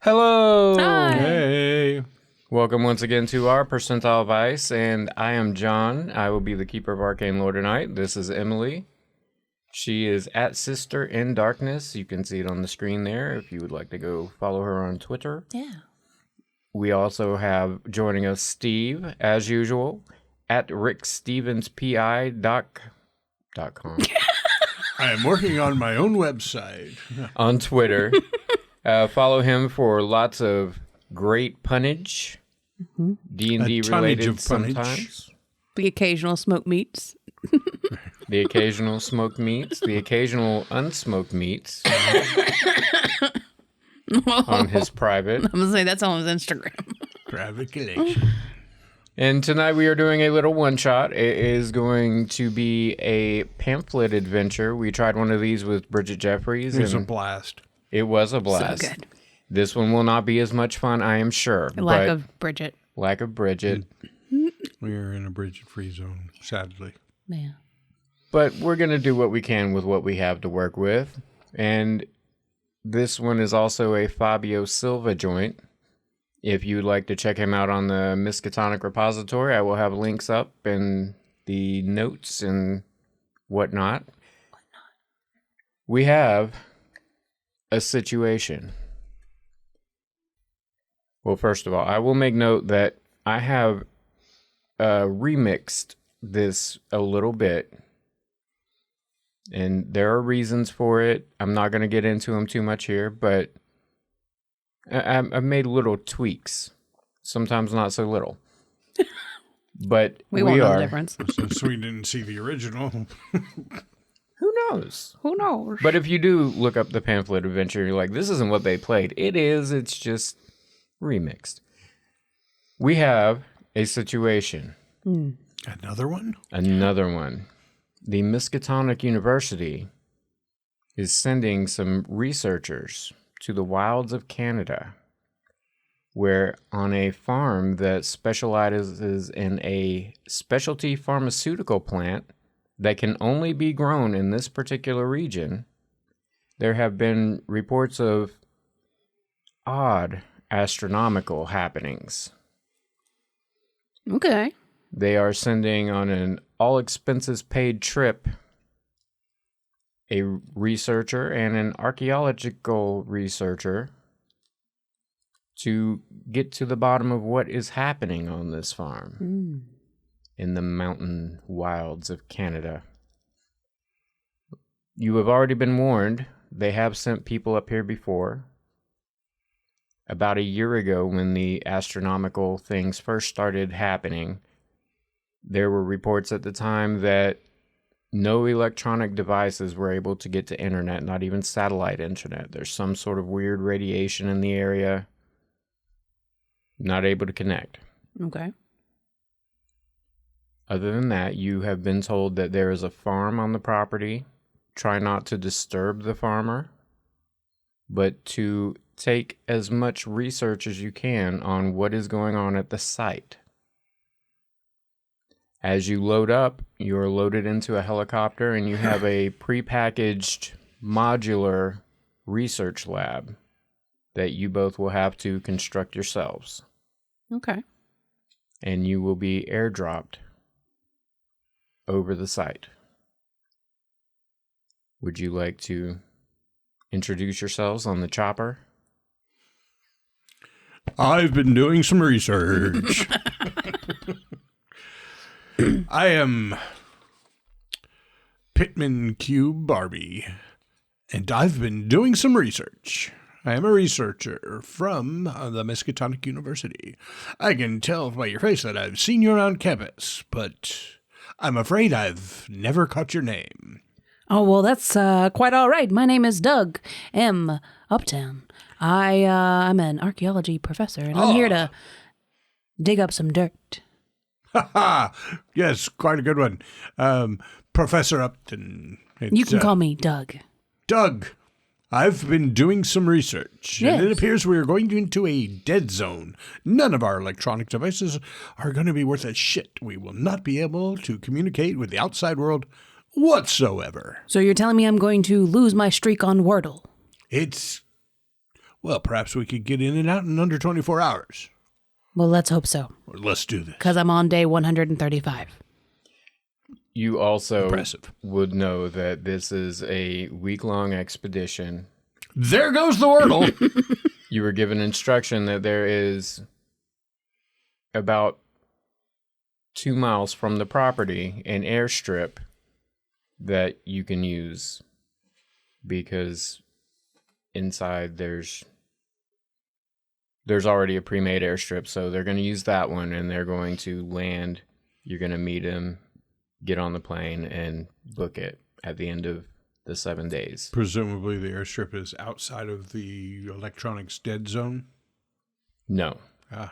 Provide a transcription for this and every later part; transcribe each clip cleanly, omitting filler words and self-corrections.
Hello! Hi! Hey! Welcome once again to our Percentile Vice, and I am John. I will be the Keeper of Arcane Lore tonight. This is Emily. She is at Sister in Darkness. You can see it on the screen there if you would like to go follow her on Twitter. Yeah. We also have joining us Steve, as usual, at rickstevenspi.com. I am working on my own website. On Twitter. Follow him for lots of great punnage, D&D related sometimes. The occasional smoked meats. The occasional smoked meats, the occasional unsmoked meats on his private. I'm going to say that's on his Instagram. Private collection. And tonight we are doing a little one-shot. It is going to be a pamphlet adventure. We tried one of these with Bridget Jeffries. It was a blast. It was a blast. So good. This one will not be as much fun, I am sure. Lack of Bridget. Lack of Bridget. We are in a Bridget-free zone, sadly. Yeah. But we're going to do what we can with what we have to work with. And this one is also a Fábio Silva joint. If you'd like to check him out on the Miskatonic Repository, I will have links up in the notes and whatnot. We have a situation. Well, first of all, I will make note that I have remixed this a little bit, and there are reasons for it. I'm not going to get into them too much here, but I've made little tweaks, sometimes not so little. But we won't know the difference. Since we didn't see the original. Who knows? Who knows? But if you do look up the pamphlet adventure, you're like, this isn't what they played. It is. It's just remixed. We have a situation. Another one? Another one. The Miskatonic University is sending some researchers to the wilds of Canada, where on a farm that specializes in a specialty pharmaceutical plant that can only be grown in this particular region, there have been reports of odd astronomical happenings. Okay. They are sending on an all-expenses-paid trip a researcher and an archaeological researcher to get to the bottom of what is happening on this farm in the mountain wilds of Canada. You have already been warned. They have sent people up here before. About a year ago, when the astronomical things first started happening, there were reports at the time that no electronic devices were able to get to internet, not even satellite internet. There's some sort of weird radiation in the area. Not able to connect. Okay. Other than that, you have been told that there is a farm on the property. Try not to disturb the farmer, but to take as much research as you can on what is going on at the site. As you load up, you are loaded into a helicopter and you have a prepackaged modular research lab that you both will have to construct yourselves. Okay. And you will be airdropped over the site. Would you like to introduce yourselves on the chopper? I've been doing some research. I am Pittman Cube Barbie, and I've been doing some research. I am a researcher from the Miskatonic University. I can tell by your face that I've seen you around campus, but I'm afraid I've never caught your name. Oh, well, that's quite all right. My name is Doug M. Uptown. I'm an archaeology professor, and I'm here to dig up some dirt. Ha ha! Yes, quite a good one. Professor Upton. You can call me Doug. Doug, I've been doing some research, and it appears we are going into a dead zone. None of our electronic devices are going to be worth a shit. We will not be able to communicate with the outside world whatsoever. So you're telling me I'm going to lose my streak on Wordle? Well, perhaps we could get in and out in under 24 hours. Well, let's hope so. Let's do this. Because I'm on day 135. You also Impressive. would know that this is a week-long expedition. There goes the wordle. You were given instruction that there is about 2 miles from the property an airstrip that you can use because inside there's already a pre-made airstrip, so they're going to use that one and they're going to land. You're going to meet him, get on the plane, and book it at the end of the 7 days. Presumably the airstrip is outside of the electronics dead zone? No.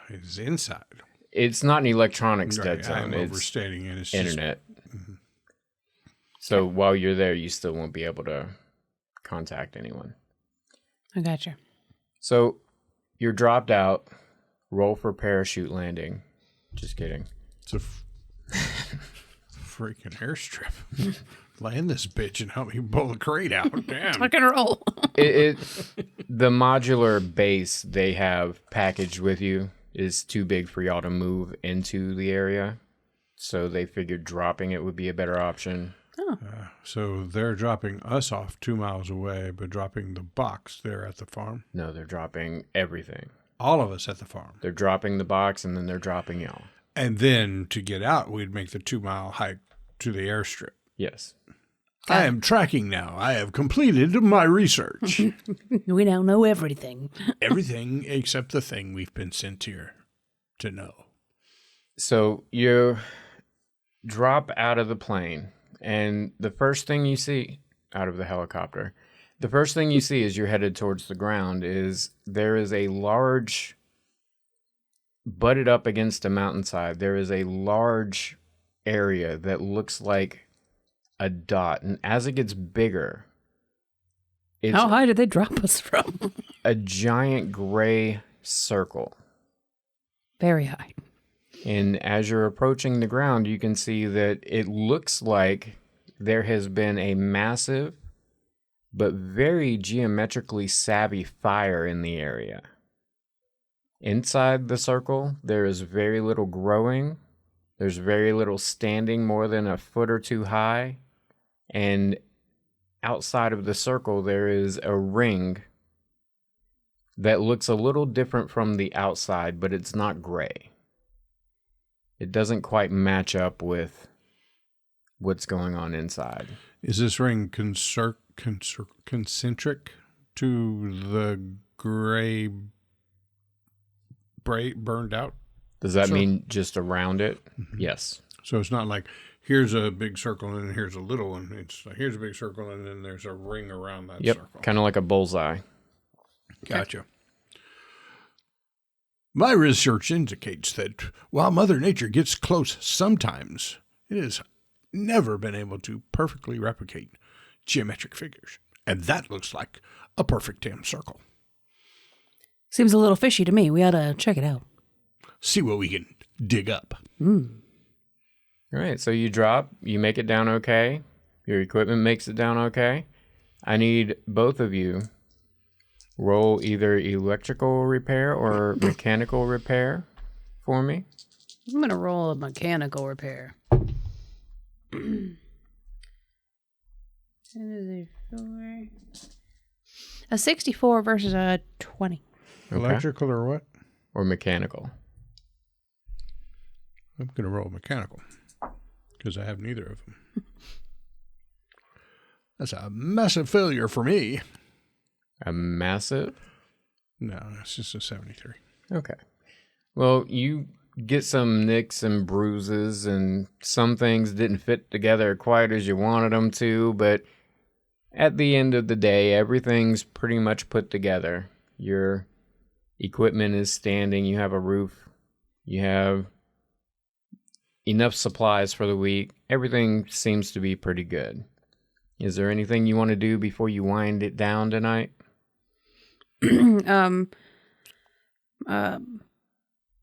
It's inside. It's not an electronics dead zone. I'm It's overstating it. It's internet. So while you're there, you still won't be able to contact anyone. I gotcha. So you're dropped out. Roll for parachute landing. Just kidding. It's a freaking airstrip. Land this bitch and help me pull the crate out. Damn. Fucking roll. The modular base they have packaged with you is too big for y'all to move into the area. So they figured dropping it would be a better option. Oh. So they're dropping us off 2 miles away, but dropping the box there at the farm? No, they're dropping everything. All of us at the farm. They're dropping the box and then they're dropping y'all. And then to get out, we'd make the 2 mile hike to the airstrip. Yes. I am tracking now. I have completed my research. We now know everything. Everything except the thing we've been sent here to know. So you drop out of the plane, and the first thing you see out of the helicopter, the first thing you see as you're headed towards the ground is there is a large, butted up against a mountainside, there is a large area that looks like a dot, and as it gets bigger, it's How high did they drop us from? a giant gray circle. Very high. And as you're approaching the ground, you can see that it looks like there has been a massive but very geometrically savvy fire in the area. Inside the circle, there is very little growing. There's very little standing more than a foot or two high. And outside of the circle, there is a ring that looks a little different from the outside, but it's not gray. It doesn't quite match up with what's going on inside. Is this ring concentric to the gray burned out? Does that mean just around it? Mm-hmm. Yes. So it's not like here's a big circle and here's a little one. It's like here's a big circle and then there's a ring around that circle. Yep, kind of like a bullseye. Gotcha. My research indicates that while Mother Nature gets close sometimes, it has never been able to perfectly replicate geometric figures. And that looks like a perfect damn circle. Seems a little fishy to me. We ought to check it out. See what we can dig up. All right, so you drop, you make it down okay. Your equipment makes it down okay. I need both of you roll either electrical repair or mechanical repair for me. I'm going to roll a mechanical repair. A 64 versus a 20. Okay. Electrical or what? Or mechanical. I'm going to roll mechanical because I have neither of them. That's a massive failure for me. A massive? No, it's just a 73. Okay. Well, you get some nicks and bruises, and some things didn't fit together quite as you wanted them to, but at the end of the day, everything's pretty much put together. Your equipment is standing, you have a roof, you have enough supplies for the week. Everything seems to be pretty good. Is there anything you want to do before you wind it down tonight?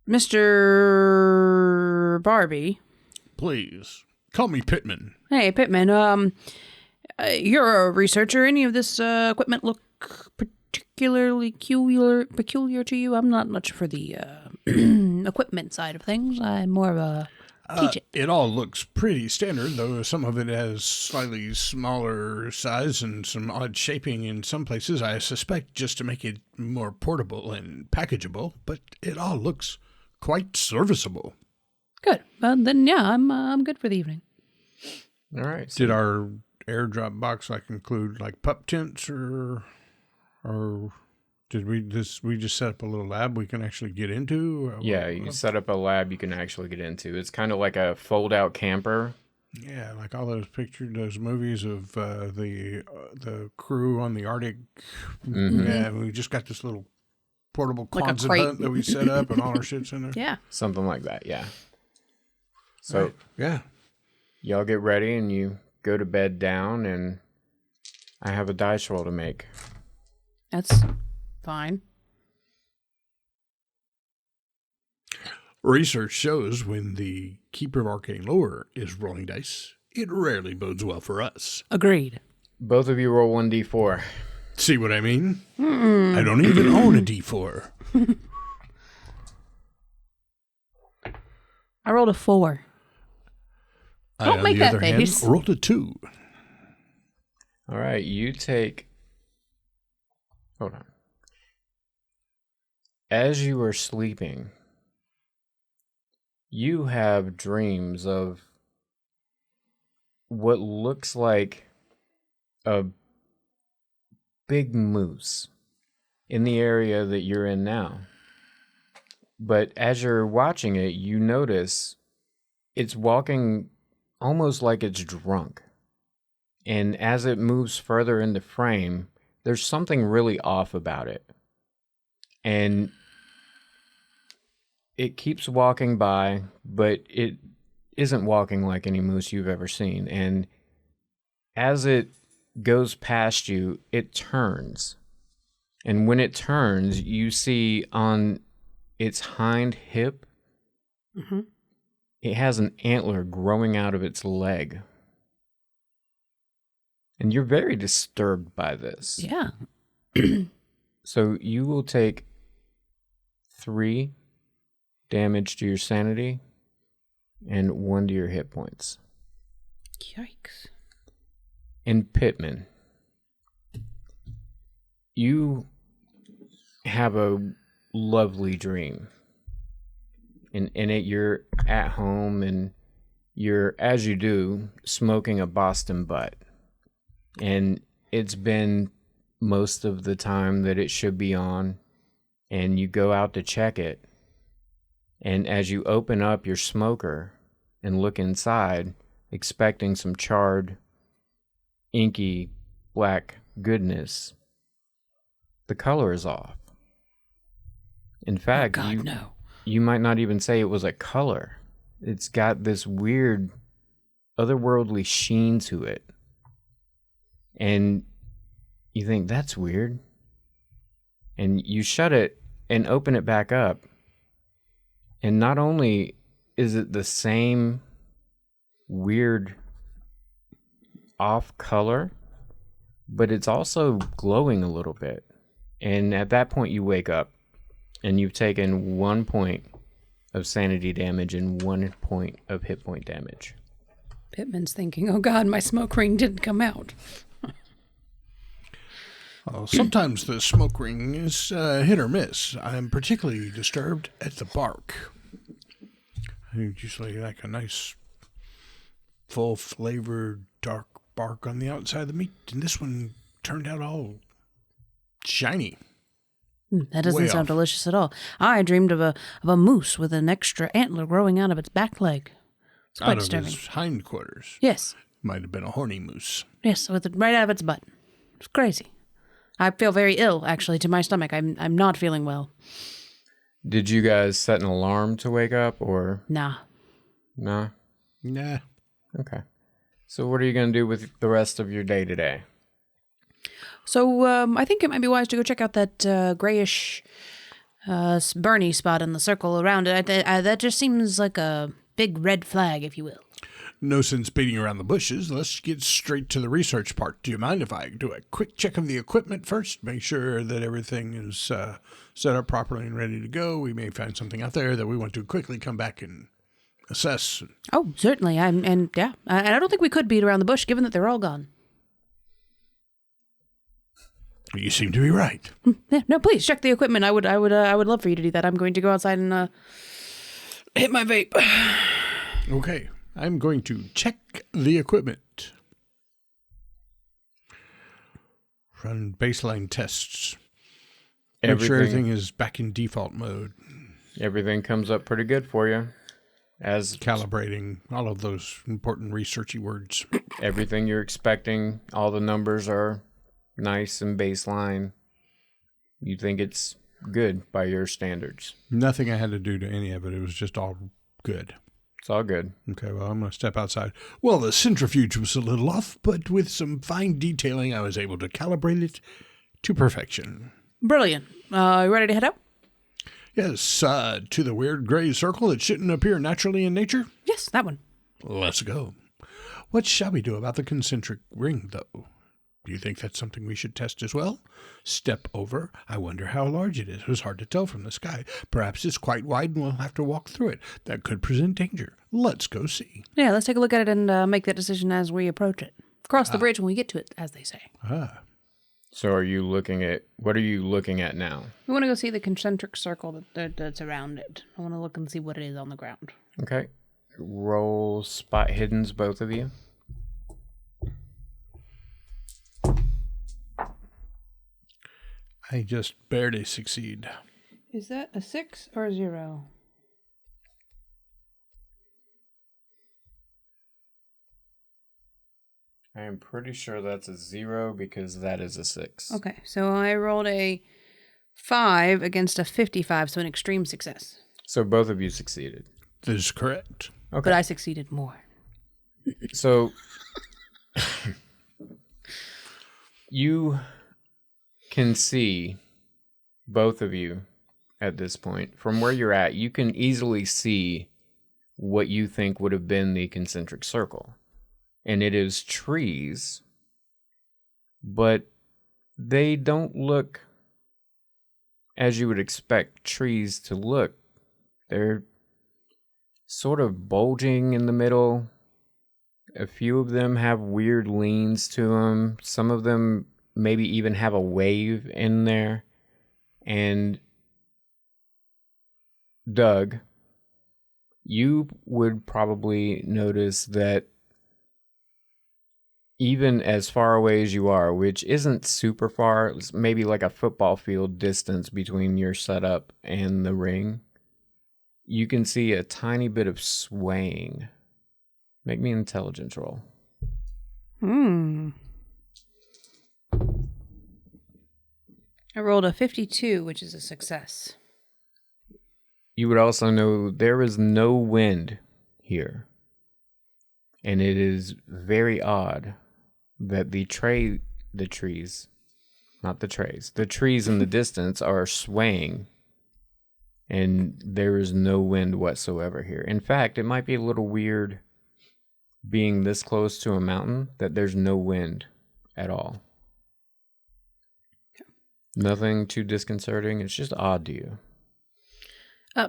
Mr. Barbie. Please, call me Pittman. Hey, Pittman. You're a researcher. Any of this equipment look peculiar to you? I'm not much for the equipment side of things. I'm more of a teach it. It all looks pretty standard, though some of it has slightly smaller size and some odd shaping in some places, I suspect just to make it more portable and packageable, but it all looks quite serviceable. Good. Well, then, yeah, I'm good for the evening. All right. Did our airdrop box include pup tents or did we just set up a little lab we can actually get into? Yeah, you set up a lab you can actually get into. It's kind of like a fold-out camper. Yeah, like all those those movies of the crew on the Arctic. Mm-hmm. Yeah, we just got this little portable Like a closet crate. hut that we set up, and all our shit's in there. Yeah. Something like that, yeah. So Right. Yeah. y'all get ready and you go to bed down, and I have a dice roll to make. That's fine. Research shows when the Keeper of Arcane Lore is rolling dice, it rarely bodes well for us. Agreed. Both of you roll 1d4. See what I mean? I don't even own a D4. I rolled a 4. Don't on make the that other face. hand, rolled a 2. All right, you take... Hold on. As you are sleeping, you have dreams of what looks like a big moose in the area that you're in now. But as you're watching it, you notice it's walking almost like it's drunk. And as it moves further into frame, there's something really off about it. And it keeps walking by, but it isn't walking like any moose you've ever seen. And as it goes past you, it turns. And when it turns, you see on its hind hip, it has an antler growing out of its leg. And you're very disturbed by this. Yeah. So you will take 3 damage to your sanity and 1 to your hit points. Yikes. And Pittman, you have a lovely dream. And in it, you're at home and you're, as you do, smoking a Boston butt. And it's been most of the time that it should be on. And you go out to check it. And as you open up your smoker and look inside, expecting some charred, inky, black goodness, the color is off. In fact, Oh, God, no. you might not even say it was a color. It's got this weird, otherworldly sheen to it. And you think, that's weird. And you shut it and open it back up. And not only is it the same weird off color, but it's also glowing a little bit. And at that point you wake up and you've taken 1 point of sanity damage and 1 point of hit point damage. Pittman's thinking, oh God, my smoke ring didn't come out. Sometimes the smoke ring is hit or miss. I'm particularly disturbed at the bark. It's usually like a nice, full-flavored, dark bark on the outside of the meat, and this one turned out all shiny. That doesn't Way sound off. delicious at all. I dreamed of a moose with an extra antler growing out of its back leg. It's quite Out of disturbing. his hindquarters. Yes. Might have been a horny moose. Yes, with it right out of its butt. It's crazy. I feel very ill, actually, to my stomach. I'm not feeling well. Did you guys set an alarm to wake up or Nah. no? Nah. Okay. So what are you going to do with the rest of your day today? So I think it might be wise to go check out that grayish Bernie spot in the circle around it. That just seems like a big red flag, if you will. no sense beating around the bushes. Let's get straight to the research part. Do you mind if I do a quick check of the equipment first? Make sure that everything is set up properly and ready to go. We may find something out there that we want to quickly come back and assess. Oh, certainly. And I don't think we could beat around the bush, given that they're all gone. You seem to be right. Yeah, no, please check the equipment. I would love for you to do that. I'm going to go outside and hit my vape. Okay, I'm going to check the equipment. Run baseline tests. Make sure everything is back in default mode. Everything comes up pretty good for you. As calibrating all of those important researchy words. Everything you're expecting, all the numbers are nice and baseline. You think it's good by your standards. Nothing I had to do to any of it. It was just all good. It's all good. Okay, well, I'm going to step outside. Well, the centrifuge was a little off, but with some fine detailing, I was able to calibrate it to perfection. Brilliant. You ready to head out? Yes, to the weird gray circle that shouldn't appear naturally in nature? Yes, that one. Let's go. What shall we do about the concentric ring, though? Do you think that's something we should test as well? Step over. I wonder how large it is. It was hard to tell from the sky. Perhaps it's quite wide and we'll have to walk through it. That could present danger. Let's go see. Yeah, let's take a look at it and make that decision as we approach it. Cross the bridge when we get to it, as they say. So what are you looking at now? We want to go see the concentric circle that's around it. I want to look and see what it is on the ground. Okay. Roll spot hiddens, both of you. I just barely succeed. Is that a 6 or a 0? I am pretty sure that's a 0 because that is a 6. Okay, so I rolled a 5 against a 55, so an extreme success. So both of you succeeded. That is correct. Okay. But I succeeded more. So you can see, both of you at this point, from where you're at, you can easily see what you think would have been the concentric circle. And it is trees, but they don't look as you would expect trees to look. They're sort of bulging in the middle. A few of them have weird leans to them. Some of them maybe even have a wave in there. And Doug, you would probably notice that even as far away as you are, which isn't super far, it's maybe like a football field distance between your setup and the ring, you can see a tiny bit of swaying. Make me an intelligence roll. I rolled a 52, which is a success. You would also know there is no wind here. And it is very odd that the trees in the distance are swaying. And there is no wind whatsoever here. In fact, it might be a little weird being this close to a mountain that there's no wind at all. Nothing too disconcerting. It's just odd to you.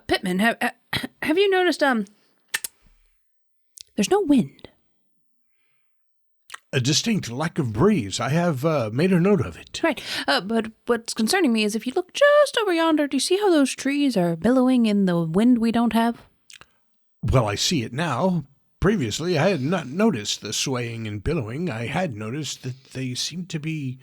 Pittman, have you noticed, there's no wind. A distinct lack of breeze. I have made a note of it. Right. But what's concerning me is if you look just over yonder, do you see how those trees are billowing in the wind we don't have? Well, I see it now. Previously, I had not noticed the swaying and billowing. I had noticed that they seemed to be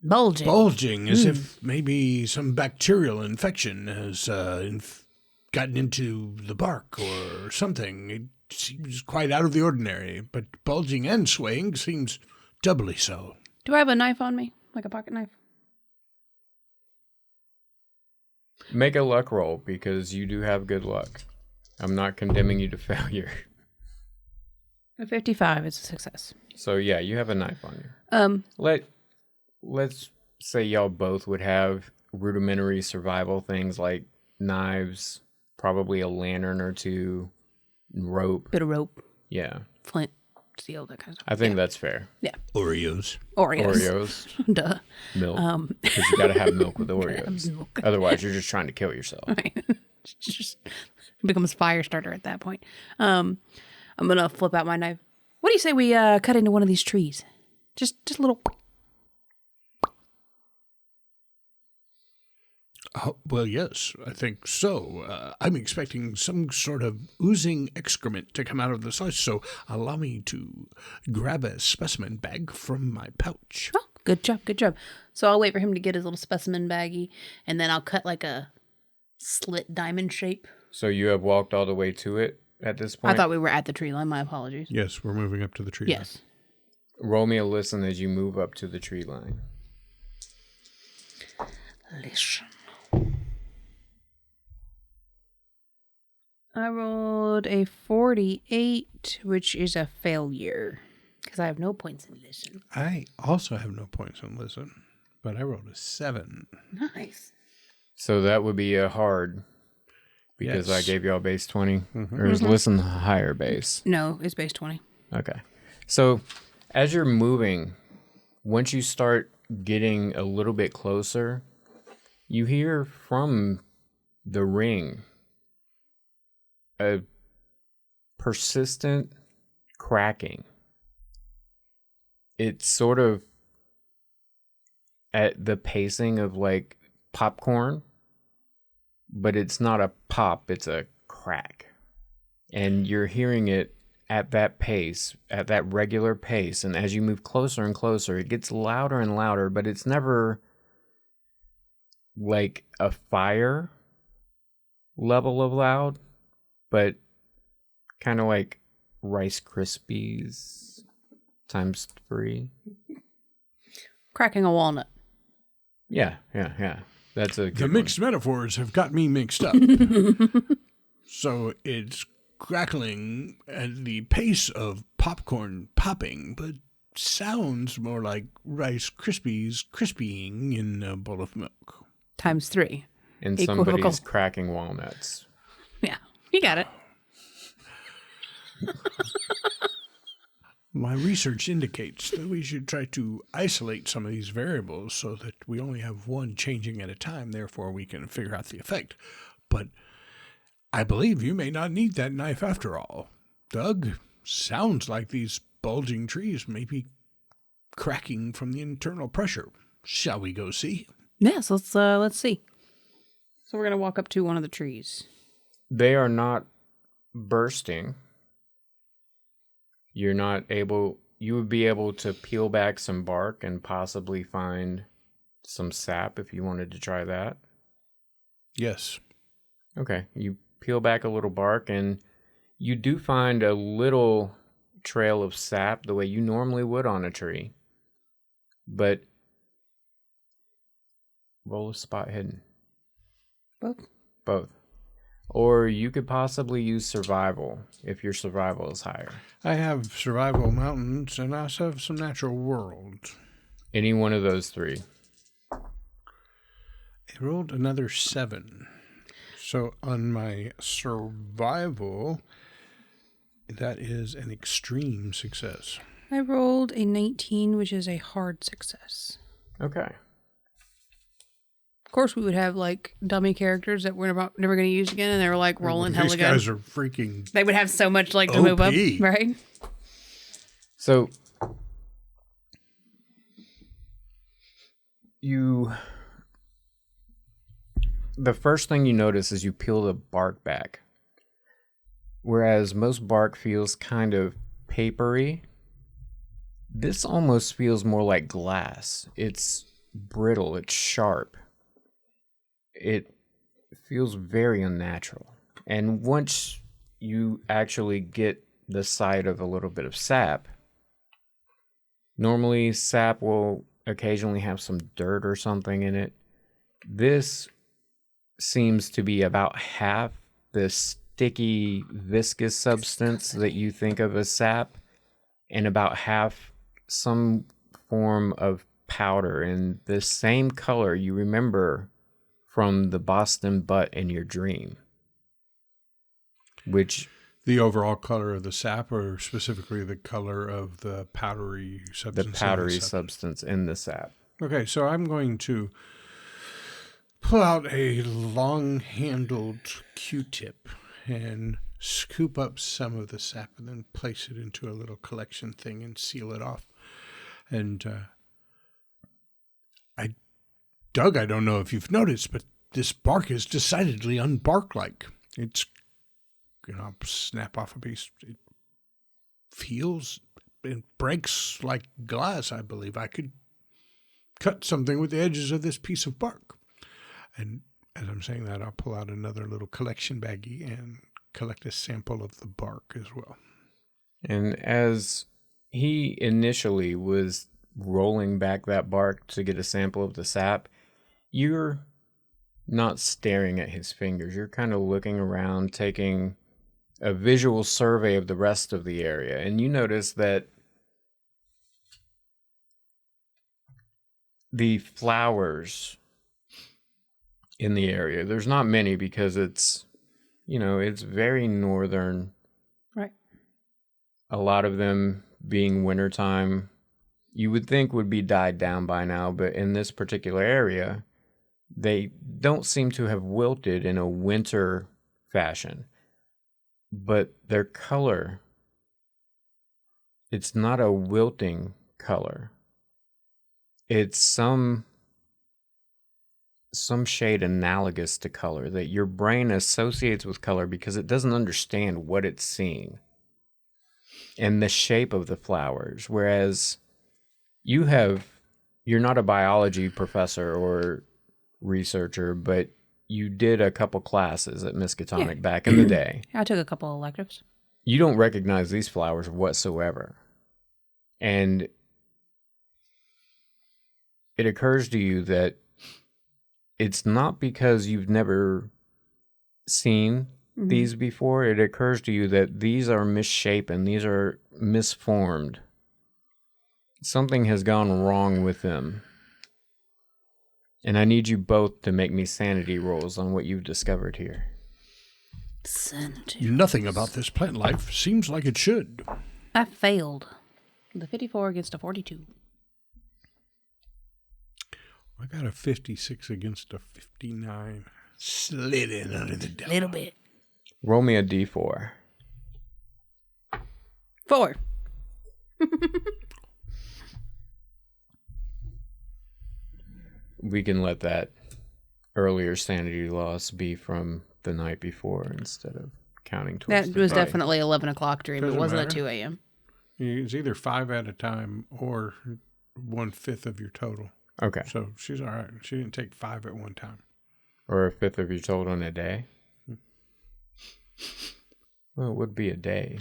bulging as if maybe some bacterial infection has gotten into the bark or something. It seems quite out of the ordinary, but bulging and swaying seems doubly so. Do I have a knife on me? Like a pocket knife? Make a luck roll because you do have good luck. I'm not condemning you to failure. A 55 is a success. So yeah, you have a knife on you. Let's say y'all both would have rudimentary survival things like knives, probably a lantern or two, rope. Bit of rope, Yeah. flint, steel, that kind of stuff. I think that's fair. Yeah. Oreos. Oreos, Duh. milk. Because you got to have milk with Oreos. milk. Otherwise, you're just trying to kill yourself. It's just becomes fire starter at that point. I'm gonna flip out my knife. What do you say we cut into one of these trees? Just a little. Oh, well, yes, I think so. I'm expecting some sort of oozing excrement to come out of the slice, so allow me to grab a specimen bag from my pouch. Oh, good job, good job. So I'll wait for him to get his little specimen baggie, and then I'll cut like a slit diamond shape. So you have walked all the way to it at this point? I thought we were at the tree line. My apologies. Yes, we're moving up to the tree. Yes. Roll me a listen as you move up to the tree line. Listen. I rolled a 48, which is a failure, because I have no points in listen. I also have no points on listen, but I rolled a 7. Nice. So that would be a hard, because I Yes. gave y'all base 20. Or is listen the higher base? No, it's base 20. Okay. So as you're moving, once you start getting a little bit closer, you hear from the ring a persistent cracking. It's sort of at the pacing of like popcorn, but it's not a pop, it's a crack. And you're hearing it at that pace, at that regular pace. And as you move closer and closer, it gets louder and louder, but it's never like a fire level of loud, but kind of like Rice Krispies times 3. Cracking a walnut. Yeah. That's a good The one. mixed metaphors have got me mixed up. So it's crackling at the pace of popcorn popping, but sounds more like Rice Krispies crispying in a bowl of milk. Times 3. And Equivocal. somebody's cracking walnuts. Yeah, you got it. My research indicates that we should try to isolate some of these variables so that we only have one changing at a time, therefore we can figure out the effect. But I believe you may not need that knife after all. Doug, sounds like these bulging trees may be cracking from the internal pressure. Shall we go see? Yes, let's see. So we're gonna walk up to one of the trees. They are not bursting. You would be able to peel back some bark and possibly find some sap if you wanted to try that. Yes. Okay, you peel back a little bark and you do find a little trail of sap the way you normally would on a tree. But roll a spot hidden. Both. Or you could possibly use survival if your survival is higher. I have survival mountains and I also have some natural world. Any one of those 3. I rolled another 7. So on my survival, that is an extreme success. I rolled a 19, which is a hard success. Okay. Of course, we would have like dummy characters that we're never going to use again, and they were like rolling hella These good. guys are freaking They would have so much like to move up, OP. right? So the first thing you notice is you peel the bark back. Whereas most bark feels kind of papery, this almost feels more like glass. It's brittle, it's sharp. It feels very unnatural. And once you actually get the sight of a little bit of sap, normally sap will occasionally have some dirt or something in it. This seems to be about half the sticky, viscous substance that you think of as sap, and about half some form of powder in the same color you remember from the Boston butt in your dream. Which the overall color of the sap, or specifically the color of the powdery substance? The powdery substance in the sap. Okay, so I'm going to pull out a long-handled Q-tip and scoop up some of the sap and then place it into a little collection thing and seal it off. And Doug, I don't know if you've noticed, but this bark is decidedly unbark-like. It's, I'll snap off a piece. It breaks like glass, I believe. I could cut something with the edges of this piece of bark. And as I'm saying that, I'll pull out another little collection baggie and collect a sample of the bark as well. And as he initially was rolling back that bark to get a sample of the sap, you're not staring at his fingers. You're kind of looking around, taking a visual survey of the rest of the area. And you notice that the flowers in the area, there's not many because it's, it's very northern. Right. A lot of them being wintertime, you would think would be died down by now, but in this particular area, they don't seem to have wilted in a winter fashion. But their color, it's not a wilting color. It's some shade analogous to color that your brain associates with color because it doesn't understand what it's seeing and the shape of the flowers. Whereas you're not a biology professor or researcher, but you did a couple classes at Miskatonic back in the day. I took a couple electives. You don't recognize these flowers whatsoever. And it occurs to you that it's not because you've never seen these before. It occurs to you that these are misshapen. These are misformed. Something has gone wrong with them. And I need you both to make me sanity rolls on what you've discovered here. Sanity. Nothing about this plant life seems like it should. I failed. The 54 against a 42. I got a 56 against a 59. Slid in under the door. Little bit. Roll me a d4. 4. We can let that earlier sanity loss be from the night before instead of counting towards That the was day. definitely 11 o'clock dream. Doesn't It wasn't matter. at 2 a.m. It's either 5 at a time or 1/5 of your total. Okay. So she's all right. She didn't take 5 at one time. Or a fifth of your total in a day. Well, it would be a day.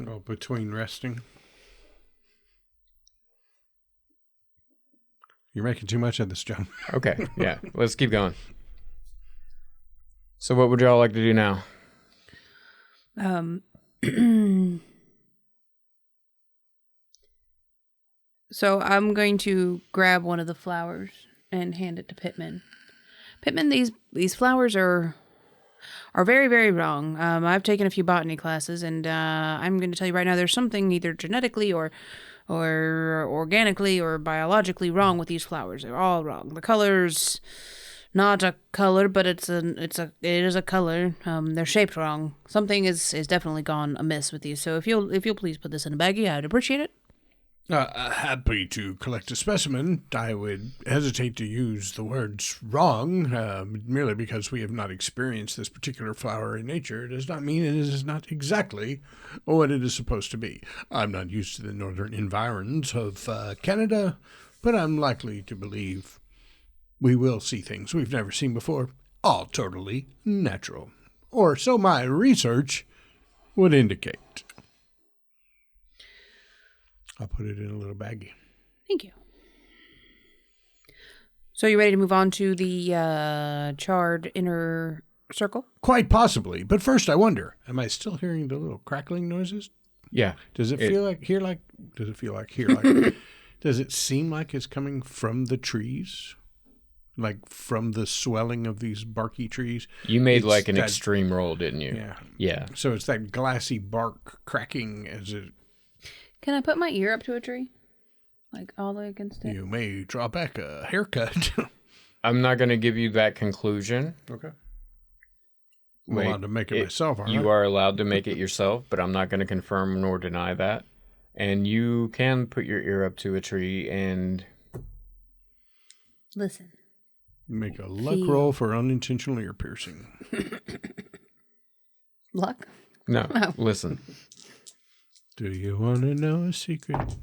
Oh, between resting. You're making too much of this, John. Okay, yeah. Let's keep going. So what would y'all like to do now? So I'm going to grab one of the flowers and hand it to Pittman. Pittman, these flowers are very, very wrong. I've taken a few botany classes, and I'm going to tell you right now, there's something either genetically or organically or biologically wrong with these flowers. They're all wrong. The color's not a color, but it is a color. They're shaped wrong. Something is definitely gone amiss with these. So if you'll please put this in a baggie, I'd appreciate it. Happy to collect a specimen. I would hesitate to use the words wrong, merely because we have not experienced this particular flower in nature. It does not mean it is not exactly what it is supposed to be. I'm not used to the northern environs of Canada, but I'm likely to believe we will see things we've never seen before, all totally natural. Or so my research would indicate. I'll put it in a little baggie. Thank you. So you ready to move on to the charred inner circle? Quite possibly. But first, I wonder, am I still hearing the little crackling noises? Yeah. Does it feel like here like? Does it seem like it's coming from the trees? Like from the swelling of these barky trees. You made like an extreme roll, didn't you? Yeah. Yeah. So it's that glassy bark cracking as it... Can I put my ear up to a tree? Like all the way against it? You may draw back a haircut. I'm not going to give you that conclusion. Okay. I'm allowed to make it myself, aren't I? You are allowed to make it yourself, but I'm not going to confirm nor deny that. And you can put your ear up to a tree and... Listen. Make a luck roll for unintentional ear piercing. Luck? No, listen. Do you want to know a secret?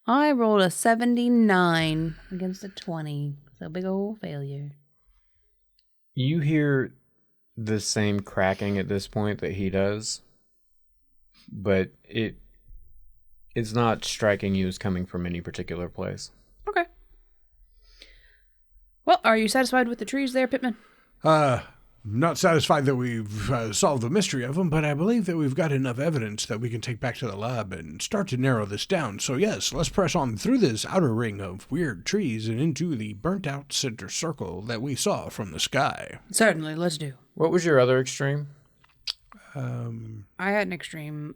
I rolled a 79 against a 20. So big old failure. You hear the same cracking at this point that he does, but it's not striking you as coming from any particular place. Okay. Well, are you satisfied with the trees there, Pittman? Not satisfied that we've solved the mystery of them, but I believe that we've got enough evidence that we can take back to the lab and start to narrow this down. So yes, let's press on through this outer ring of weird trees and into the burnt-out center circle that we saw from the sky. Certainly, let's do. What was your other extreme? I had an extreme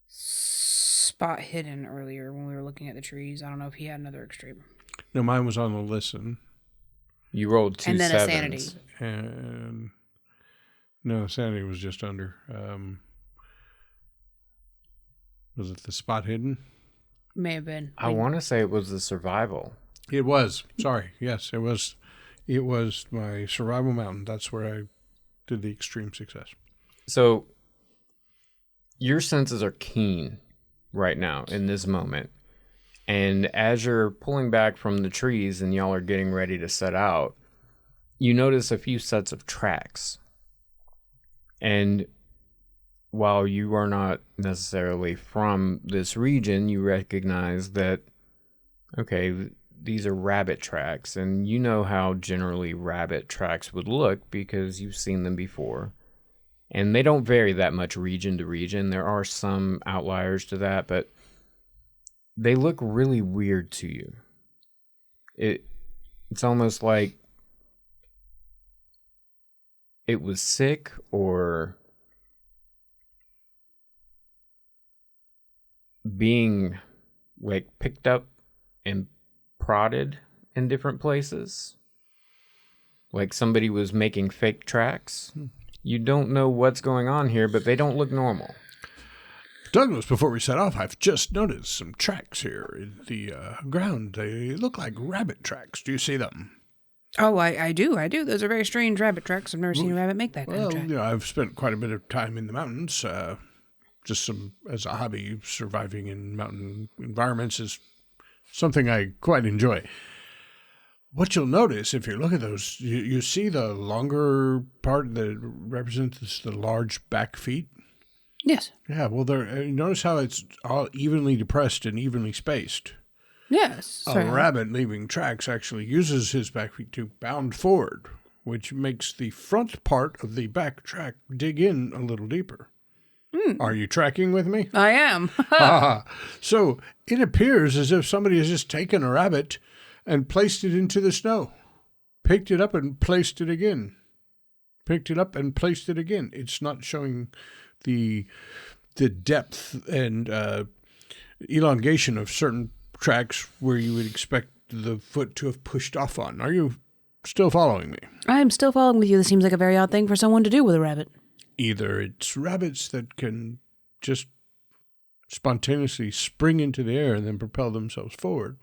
spot hidden earlier when we were looking at the trees. I don't know if he had another extreme. No, mine was on the listen. You rolled 2 and then sevens. a sanity. And no, sanity was just under. Was it the spot hidden? May have been. I want to say it was the survival. It was. Sorry. Yes, it was. It was my survival mountain. That's where I did the extreme success. So your senses are keen right now in this moment. And as you're pulling back from the trees and y'all are getting ready to set out, you notice a few sets of tracks. And while you are not necessarily from this region, you recognize that, okay, these are rabbit tracks. And you know how generally rabbit tracks would look because you've seen them before. And they don't vary that much region to region. There are some outliers to that, but they look really weird to you. It's almost like it was sick or being like picked up and prodded in different places. Like somebody was making fake tracks. You don't know what's going on here, but they don't look normal. Douglas, before we set off, I've just noticed some tracks here in the ground. They look like rabbit tracks. Do you see them? Oh, I do. Those are very strange rabbit tracks. I've never seen a rabbit make that kind of track. You know, I've spent quite a bit of time in the mountains. Just as a hobby, surviving in mountain environments is something I quite enjoy. What you'll notice if you look at those, you see the longer part that represents the large back feet. Yes. Yeah, well, notice how it's all evenly depressed and evenly spaced. Yes. A rabbit leaving tracks actually uses his back feet to bound forward, which makes the front part of the back track dig in a little deeper. Are you tracking with me? I am. So it appears as if somebody has just taken a rabbit and placed it into the snow, picked it up and placed it again, picked it up and placed it again. It's not showing the depth and elongation of certain tracks where you would expect the foot to have pushed off on. Are you still following me? I'm still following with you. This seems like a very odd thing for someone to do with a rabbit. Either it's rabbits that can just spontaneously spring into the air and then propel themselves forward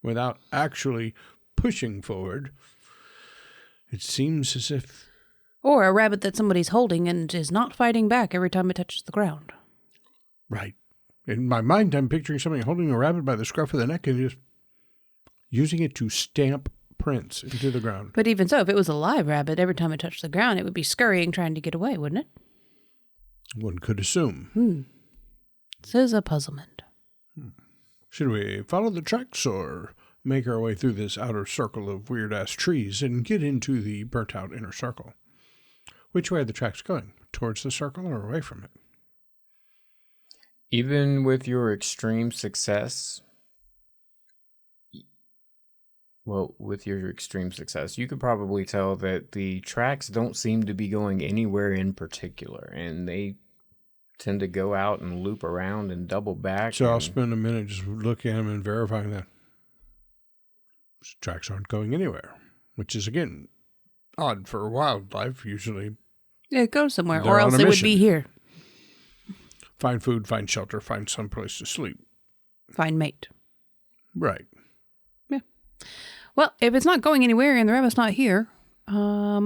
without actually pushing forward. It seems as if... Or a rabbit that somebody's holding and is not fighting back every time it touches the ground. Right. In my mind, I'm picturing somebody holding a rabbit by the scruff of the neck and just using it to stamp prints into the ground. But even so, if it was a live rabbit, every time it touched the ground, it would be scurrying, trying to get away, wouldn't it? One could assume. This is a puzzlement. Should we follow the tracks or make our way through this outer circle of weird-ass trees and get into the burnt-out inner circle? Which way are the tracks going? Towards the circle or away from it? Even with your extreme success, Well, with your extreme success, you could probably tell that the tracks don't seem to be going anywhere in particular, and they tend to go out and loop around and double back. So I'll spend a minute just looking at them and verifying that these tracks aren't going anywhere, which is, again, odd for wildlife. Usually Yeah, go somewhere, They're or on else a they would mission. be here. find food, find shelter, find some place to sleep. Find mate. Right. Well, if it's not going anywhere and the rabbit's not here, I'll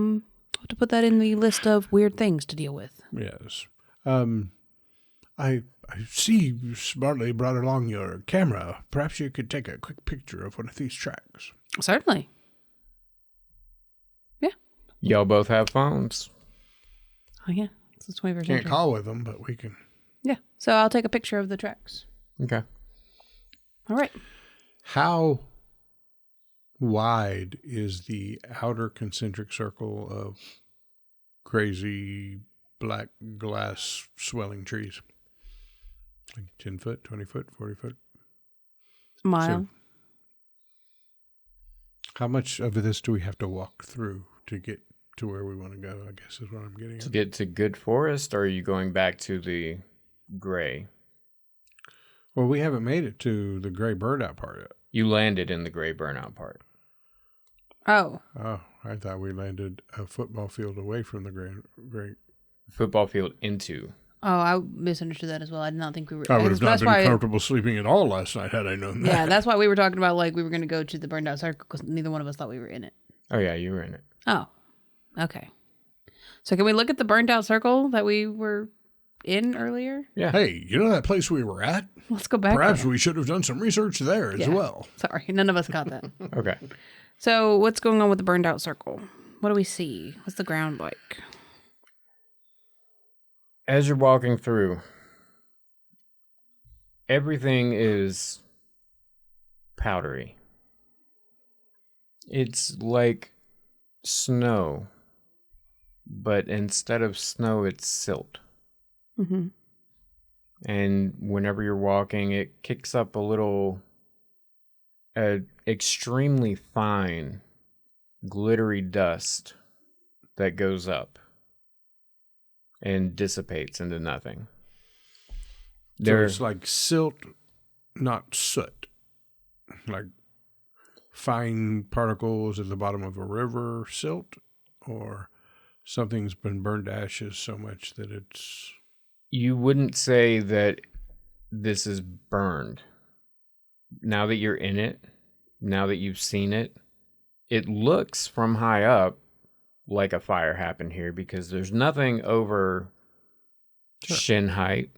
have to put that in the list of weird things to deal with. Yes. I see you smartly brought along your camera. Perhaps you could take a quick picture of one of these tracks. Certainly. Y'all both have phones. Oh, yeah. It's the 21st Can't century. call with them, but we can. Yeah. So I'll take a picture of the tracks. Okay. All right. How wide is the outer concentric circle of crazy black glass swelling trees? Like 10 foot, 20 foot, 40 foot? Mile. So how much of this do we have to walk through to get to where we want to go, I guess is what I'm getting To at. get to Good Forest, or are you going back to the gray? Well, we haven't made it to the gray bird out part yet. You landed in the gray burnout part. Oh. Oh, I thought we landed a football field away from the gray. Football field into. Oh, I misunderstood that as well. I did not think we were. I would have not that's been why, comfortable sleeping at all last night had I known that. Yeah, that's why we were talking about like we were going to go to the burned out circle because neither one of us thought we were in it. Oh, yeah, you were in it. Oh, okay. So can we look at the burned out circle that we were in earlier? Yeah. Hey, you know that place we were at? Let's go back. Perhaps there. we should have done some research there as Yeah. well. Sorry, none of us got that. Okay. So what's going on with the burned out circle? What do we see? What's the ground like? As you're walking through, everything is powdery. It's like snow, but instead of snow, it's silt. Mm-hmm. And whenever you're walking, it kicks up a little, extremely fine, glittery dust that goes up and dissipates into nothing. So it's like silt, not soot. Like fine particles at the bottom of a river silt, or something's been burned to ashes so much that it's... You wouldn't say that this is burned. Now that you're in it, now that you've seen it, it looks from high up like a fire happened here because there's nothing over shin height,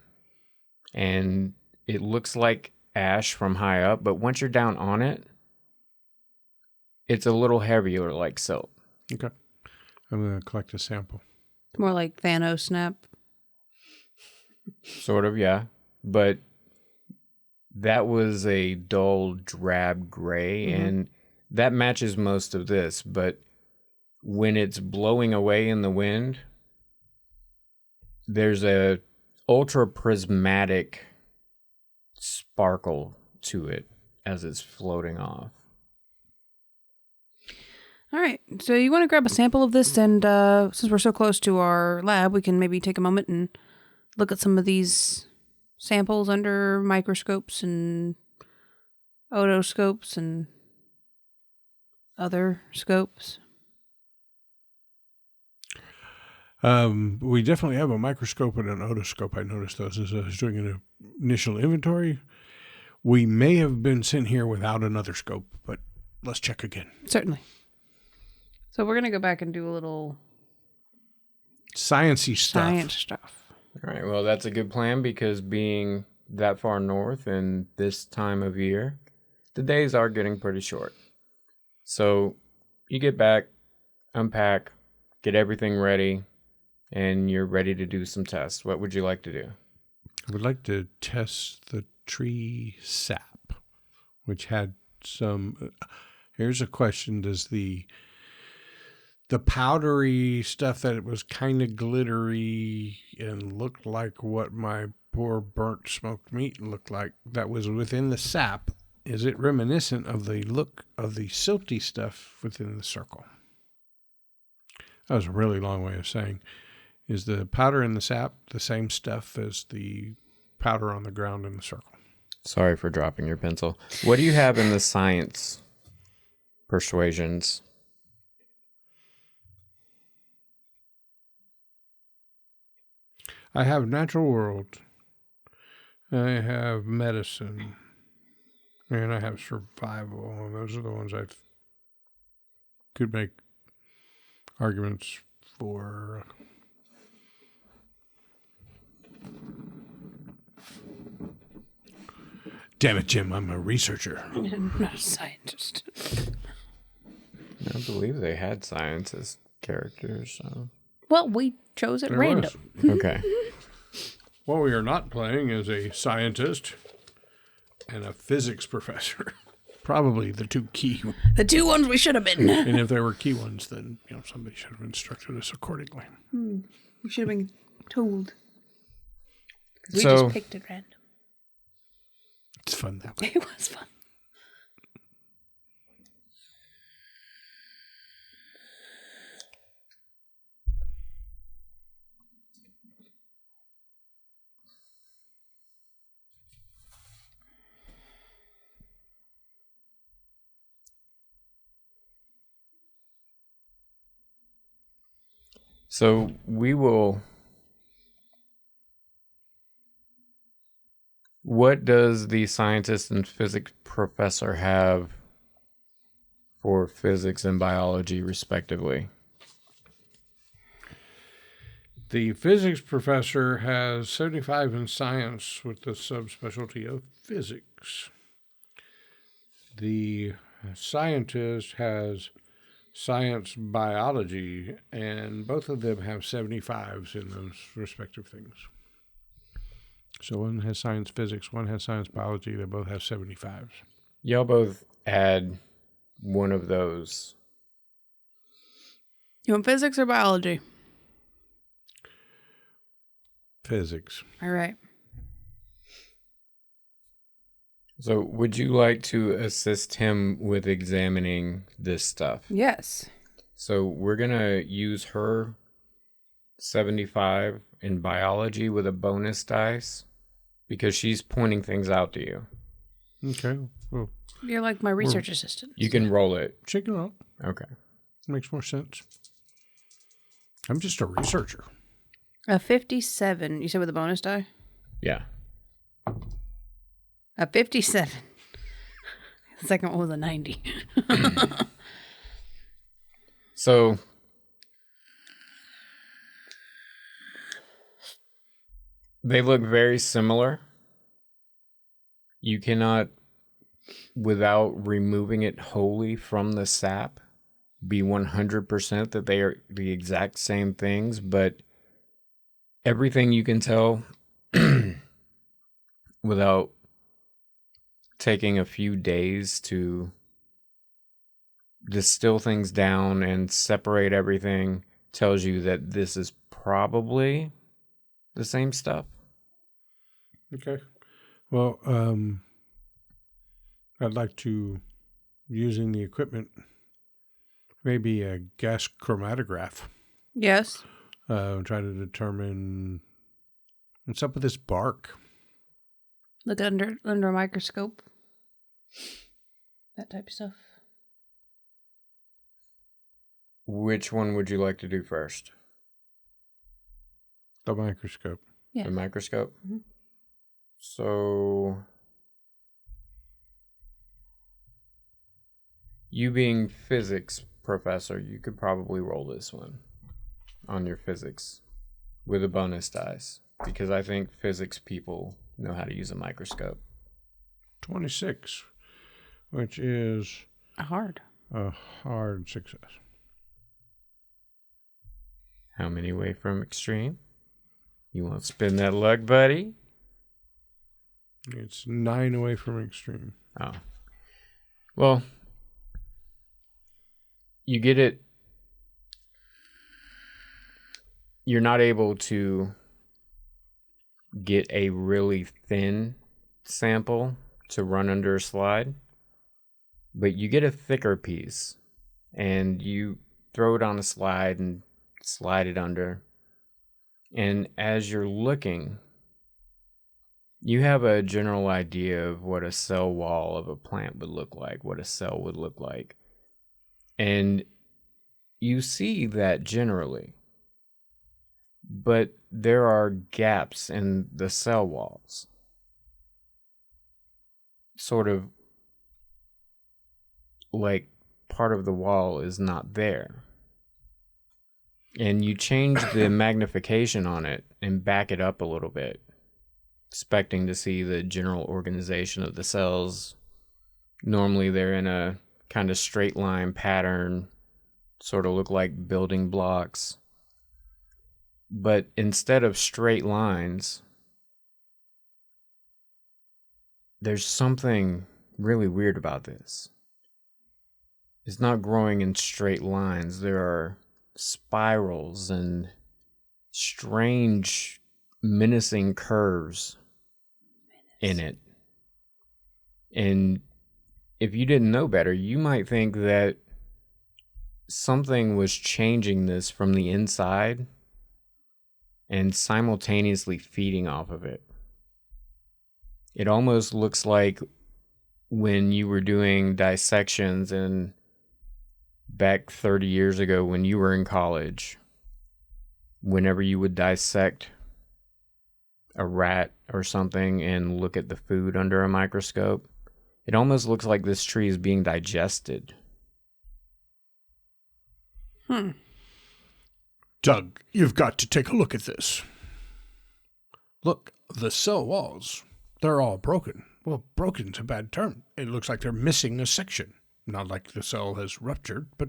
and it looks like ash from high up, but once you're down on it, it's a little heavier like silt. Okay. I'm going to collect a sample. More like Thanos snap. Sort of, yeah. But that was a dull, drab gray, and that matches most of this. But when it's blowing away in the wind, there's a ultra prismatic sparkle to it as it's floating off. All right. So you want to grab a sample of this, and since we're so close to our lab, we can maybe take a moment and look at some of these samples under microscopes and otoscopes and other scopes. We definitely have a microscope and an otoscope. I noticed those as I was doing an initial inventory. We may have been sent here without another scope, but let's check again. Certainly. So we're going to go back and do a little Sciencey stuff. science stuff. All right, well, that's a good plan because being that far north and this time of year, the days are getting pretty short. So you get back, unpack, get everything ready, and you're ready to do some tests. What would you like to do? I would like to test the tree sap, which had some... Here's a question. Does the powdery stuff that it was kind of glittery and looked like what my poor burnt smoked meat looked like, that was within the sap, is it reminiscent of the look of the silty stuff within the circle? That was a really long way of saying, is the powder in the sap the same stuff as the powder on the ground in the circle? Sorry for dropping your pencil. What do you have in the science persuasions? I have natural world. I have medicine. And I have survival. And those are the ones I could make arguments for. Damn it, Jim, I'm a researcher. I'm not a scientist. I believe they had science as characters. So. Well, we chose at There random. was. Okay. What we are not playing is a scientist and a physics professor. Probably the two key. The two ones we should have been. And if they were key ones, then somebody should have instructed us accordingly. We should have been told. Because we So- just picked at random. It's fun that way. It was fun. So we will. What does the scientist and physics professor have for physics and biology, respectively? The physics professor has 75 in science with the subspecialty of physics. The scientist has science biology, and both of them have 75s in those respective things. So one has science physics, one has science biology. They both have 75s. Y'all both add one of those. You want physics or biology? Physics. All right. So would you like to assist him with examining this stuff? Yes. So we're going to use her 75 in biology with a bonus dice because she's pointing things out to you. Okay. Well, You're like my research assistant. You can roll it. check it out. Okay. Makes more sense. I'm just a researcher. A 57. You said with a bonus die? Yeah. A 57. The second one was a 90. So they look very similar. You cannot, without removing it wholly from the sap, be 100% that they are the exact same things, but everything you can tell without taking a few days to distill things down and separate everything tells you that this is probably the same stuff. Okay. Well, I'd like to, using the equipment, maybe a gas chromatograph. Yes. Try to determine what's up with this bark. Look under a microscope. That type of stuff. Which one would you like to do first? The microscope. Yeah. The microscope? Mm-hmm. So, you being physics professor, you could probably roll this one on your physics with a bonus dice because I think physics people know how to use a microscope. 26, which is Hard. a hard success. How many away from extreme? You want to spin that luck, buddy? It's 9 away from extreme. Oh. Well, you get it. You're not able to get a really thin sample to run under a slide, but you get a thicker piece and you throw it on a slide and slide it under. And as you're looking, you have a general idea of what a cell wall of a plant would look like, what a cell would look like. And you see that generally, but there are gaps in the cell walls. Sort of like part of the wall is not there. And you change the magnification on it and back it up a little bit, expecting to see the general organization of the cells. Normally they're in a kind of straight line pattern, sort of look like building blocks. But instead of straight lines, there's something really weird about this. It's not growing in straight lines. There are spirals and strange, menacing curves in it. And if you didn't know better, you might think that something was changing this from the inside and simultaneously feeding off of it. It almost looks like when you were doing dissections and back 30 years ago when you were in college, whenever you would dissect a rat or something and look at the food under a microscope, it almost looks like this tree is being digested. Doug, you've got to take a look at this. Look, the cell walls, they're all broken. Well, broken's a bad term. It looks like they're missing a section. Not like the cell has ruptured, but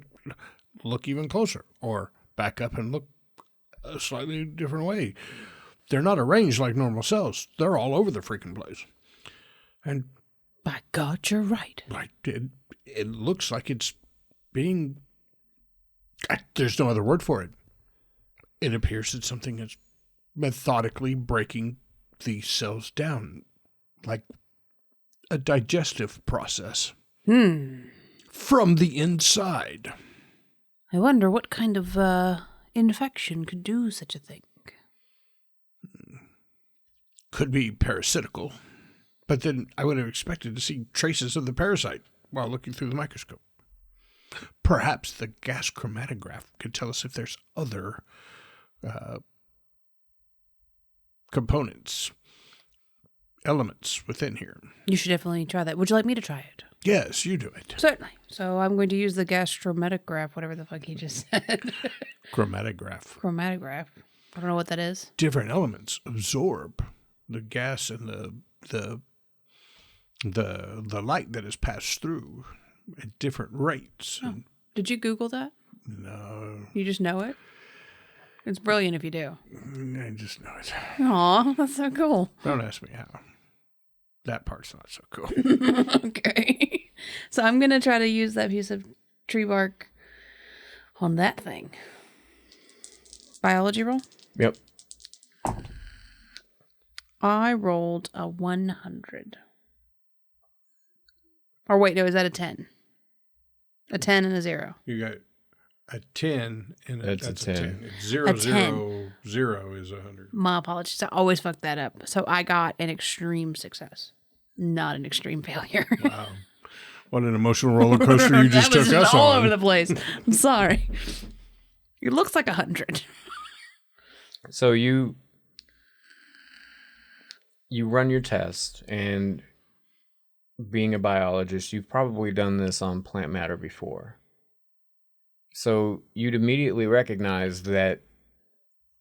look even closer. Or back up and look a slightly different way. They're not arranged like normal cells. They're all over the freaking place. And by God, you're right. like it looks like it's being... There's no other word for it. It appears that something is methodically breaking these cells down, like a digestive process. From the inside. I wonder what kind of infection could do such a thing. Could be parasitical, but then I would have expected to see traces of the parasite while looking through the microscope. Perhaps the gas chromatograph could tell us if there's other components, elements within here. You should definitely try that. Would you like me to try it? Yes, you do it. Certainly. So I'm going to use the gastrometograph, whatever the fuck he just said. Chromatograph. Chromatograph. I don't know what that is. Different elements absorb the gas and the light that is passed through at different rates. Oh. Did you Google that? No. You just know it? It's brilliant if you do. I just know it. Aw, that's so cool. Don't ask me how. That part's not so cool. Okay. So I'm going to try to use that piece of tree bark on that thing. Biology roll? Yep. I rolled a 100. Or wait, no, is that a 10? A 10 and a 0. You got a 10 and That's that's a a 10. 10. It's 0, A 10. 0, 0 is 100. My apologies. I always fuck that up. So I got an extreme success, not an extreme failure. Wow. What an emotional roller coaster you just that was took us all on. over the place. I'm sorry. It looks like 100. So you run your test, and being a biologist, you've probably done this on plant matter before. So you'd immediately recognize that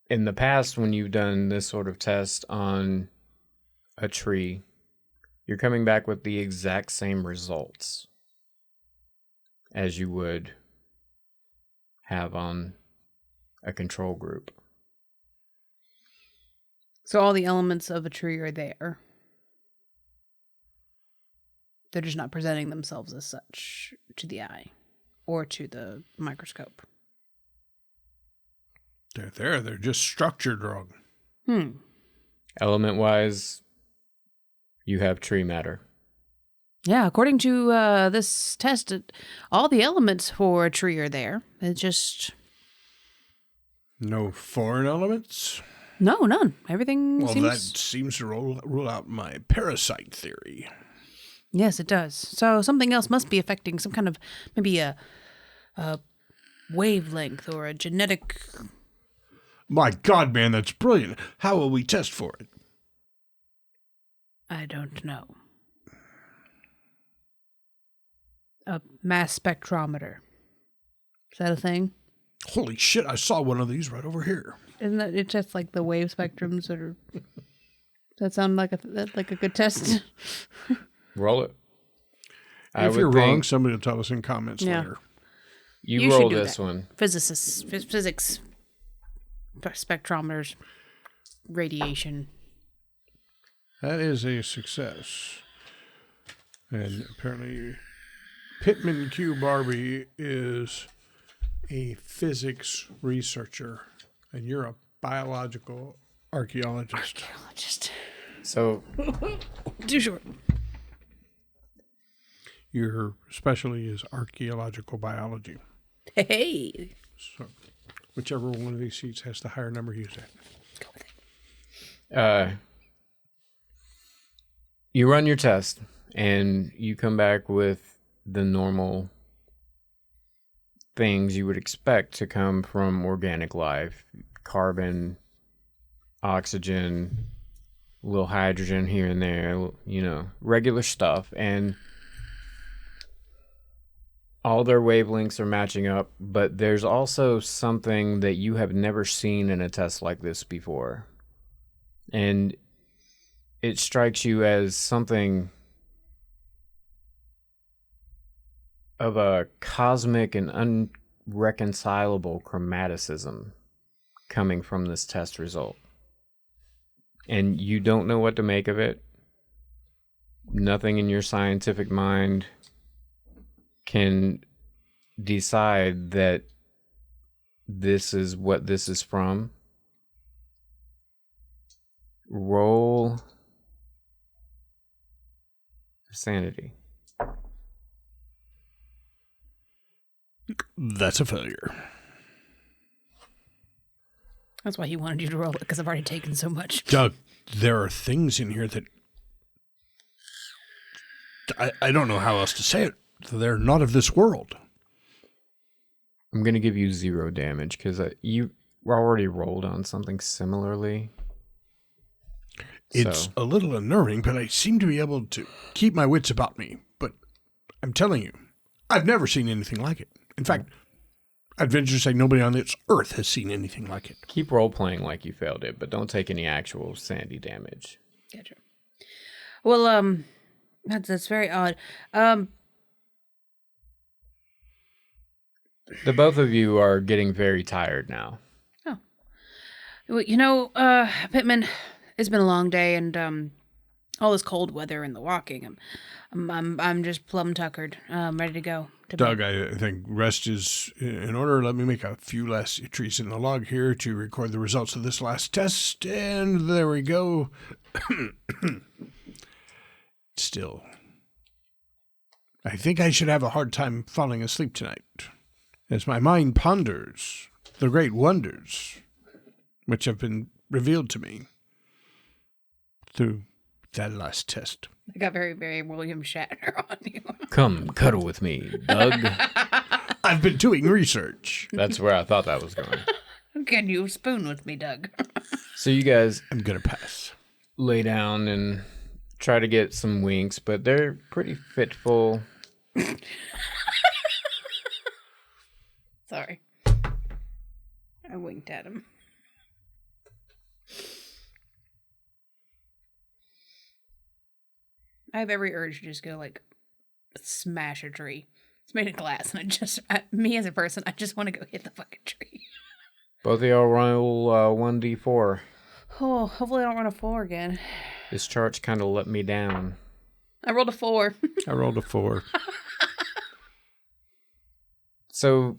in the past, when you've done this sort of test on a tree, you're coming back with the exact same results as you would have on a control group. So all the elements of a tree are there. They're just not presenting themselves as such to the eye or to the microscope. They're there. They're just structured wrong. Element-wise, you have tree matter. Yeah, according to this test, all the elements for a tree are there. It's just... No foreign elements? No, none. Everything Well, seems... that seems to rule out my parasite theory. Yes, it does. So something else must be affecting some kind of, maybe a wavelength or a genetic... My God, man, that's brilliant. How will we test for it? I don't know. A mass spectrometer. Is that a thing? Holy shit, I saw one of these right over here. Isn't that it's just like the wave spectrums that are? Does that sound like a good test? Roll it. If you're wrong, somebody will tell us in comments later. You roll this one. Physics spectrometers, radiation. That is a success. And apparently Pittman Q. Barbie is a physics researcher, and you're a biological archaeologist. So, Too short. Your specialty is archaeological biology. Hey. So, whichever one of these seats has the higher number, use that. Go with it. You run your test, and you come back with the normal things you would expect to come from organic life. Carbon, oxygen, a little hydrogen here and there, regular stuff. And all their wavelengths are matching up, but there's also something that you have never seen in a test like this before. And it strikes you as something of a cosmic and unreconcilable chromaticism coming from this test result. And you don't know what to make of it. Nothing in your scientific mind can decide that this is what this is from. Roll sanity. That's a failure. That's why he wanted you to roll it, because I've already taken so much. Doug, there are things in here that I don't know how else to say it. They're not of this world. I'm going to give you 0 damage because you already rolled on something similarly. It's a little unnerving, but I seem to be able to keep my wits about me. But I'm telling you, I've never seen anything like it. In fact, I'd venture to say nobody on this earth has seen anything like it. Keep role-playing like you failed it, but don't take any actual sanity damage. Gotcha. Well, that's very odd. The both of you are getting very tired now. Oh. Well, Pittman, it's been a long day, and all this cold weather and the walking. I'm just plumb tuckered. Ready to go. Doug, I think rest is in order. Let me make a few last entries in the log here to record the results of this last test, and there we go. Still, I think I should have a hard time falling asleep tonight, as my mind ponders the great wonders which have been revealed to me through that last test. I got very, very William Shatner on you. Come cuddle with me, Doug. I've been doing research. That's where I thought that was going. Can you spoon with me, Doug? So you guys I'm going to pass. lay down and try to get some winks, but they're pretty fitful. Sorry. I winked at him. I have every urge to just go, smash a tree. It's made of glass, and me as a person, I just want to go hit the fucking tree. Both of y'all roll 1d4. Oh, hopefully I don't run a 4 again. This chart's kind of let me down. I rolled a 4. I rolled a 4. So,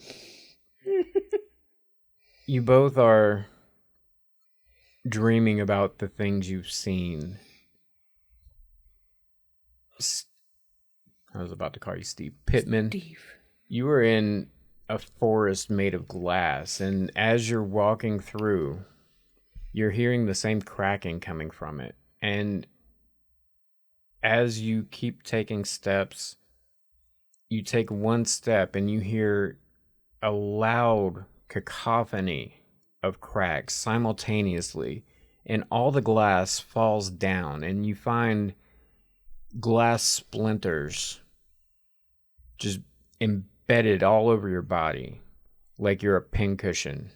you both are dreaming about the things you've seen. I was about to call you Steve. Pittman. Steve. You are in a forest made of glass, and as you're walking through, you're hearing the same cracking coming from it. And as you keep taking steps, you take one step and you hear a loud cacophony of cracks simultaneously, and all the glass falls down, and you find glass splinters just embedded all over your body like you're a pincushion.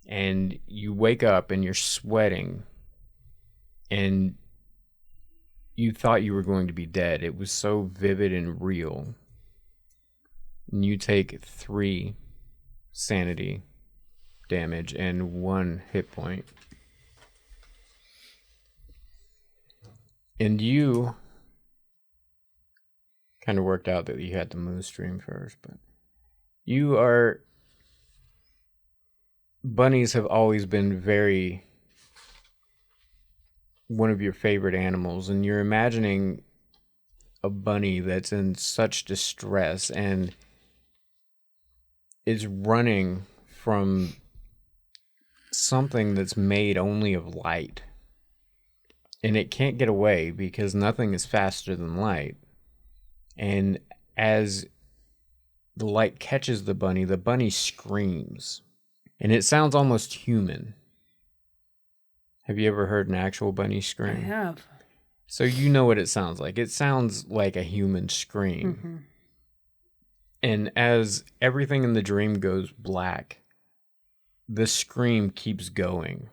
And you wake up and you're sweating, and you thought you were going to be dead. It was so vivid and real. And you take 3 sanity damage and 1 hit point. And you kind of worked out that you had to move stream first, but you are... Bunnies have always been one of your favorite animals, and you're imagining a bunny that's in such distress and is running from something that's made only of light. And it can't get away because nothing is faster than light. And as the light catches the bunny screams. And it sounds almost human. Have you ever heard an actual bunny scream? I have. So you know what it sounds like. It sounds like a human scream. Mm-hmm. And as everything in the dream goes black, the scream keeps going.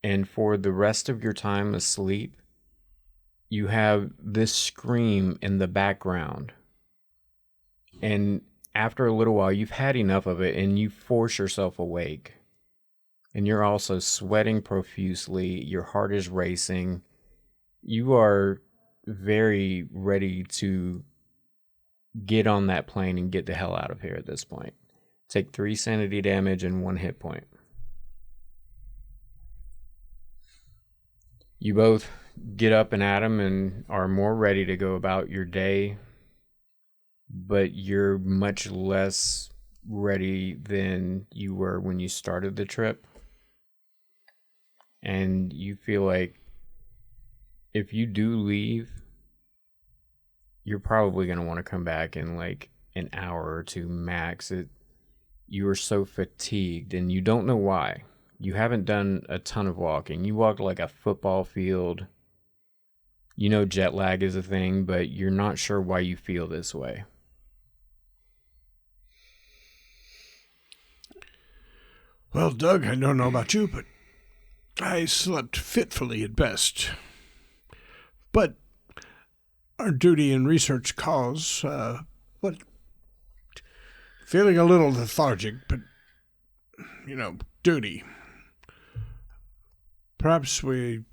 And for the rest of your time asleep, you have this scream in the background. And after a little while, you've had enough of it, and you force yourself awake. And you're also sweating profusely. Your heart is racing. You are very ready to get on that plane and get the hell out of here at this point. Take 3 sanity damage and 1 hit point. You both get up and at 'em and are more ready to go about your day, but you're much less ready than you were when you started the trip. And you feel like if you do leave, you're probably going to want to come back in like an hour or 2 max. You are so fatigued and you don't know why. You haven't done a ton of walking. You walked like a football field. You know jet lag is a thing, but you're not sure why you feel this way. Well, Doug, I don't know about you, but I slept fitfully at best. But our duty and research calls, feeling a little lethargic, but, duty. Perhaps we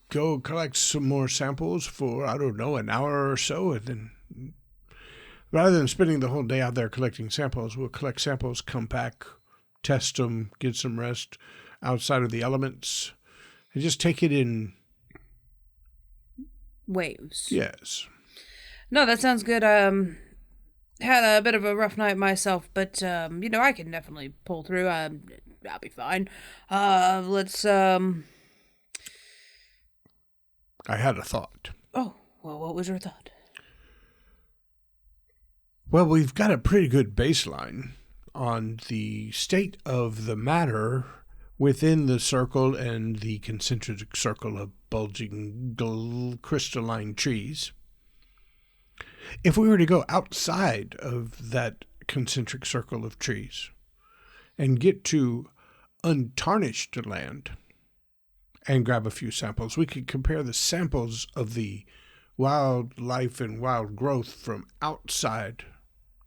go collect some more samples for, I don't know, an hour or so, and then rather than spending the whole day out there collecting samples, we'll collect samples, come back, test them, get some rest outside of the elements, and just take it in waves. Yes. No, that sounds good. Had a bit of a rough night myself, but I can definitely pull through. I'll be fine. Let's I had a thought. Oh, well, what was your thought? Well, we've got a pretty good baseline on the state of the matter within the circle and the concentric circle of bulging crystalline trees. If we were to go outside of that concentric circle of trees and get to untarnished land and grab a few samples, we could compare the samples of the wildlife and wild growth from outside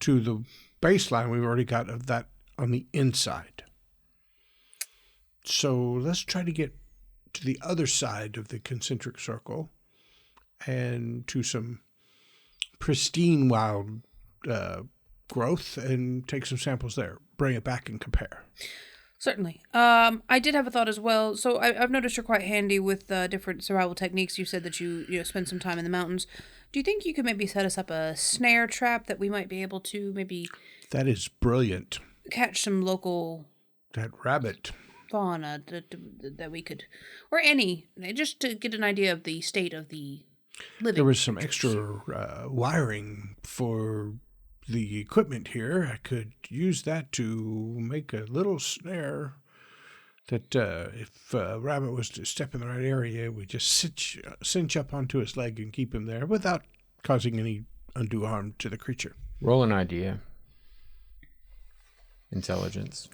to the baseline we've already got of that on the inside. So let's try to get to the other side of the concentric circle and to some pristine wild growth and take some samples there. Bring it back and compare. Certainly. I did have a thought as well. So I've noticed you're quite handy with different survival techniques. You said that you spend some time in the mountains. Do you think you could maybe set us up a snare trap that we might be able to maybe... That is brilliant. Catch some local... That rabbit. Fauna that we could... Or any. Just to get an idea of the state of the living. There was some extra wiring for the equipment here. I could use that to make a little snare that if a rabbit was to step in the right area, we just cinch up onto his leg and keep him there without causing any undue harm to the creature. Roll an idea. Intelligence.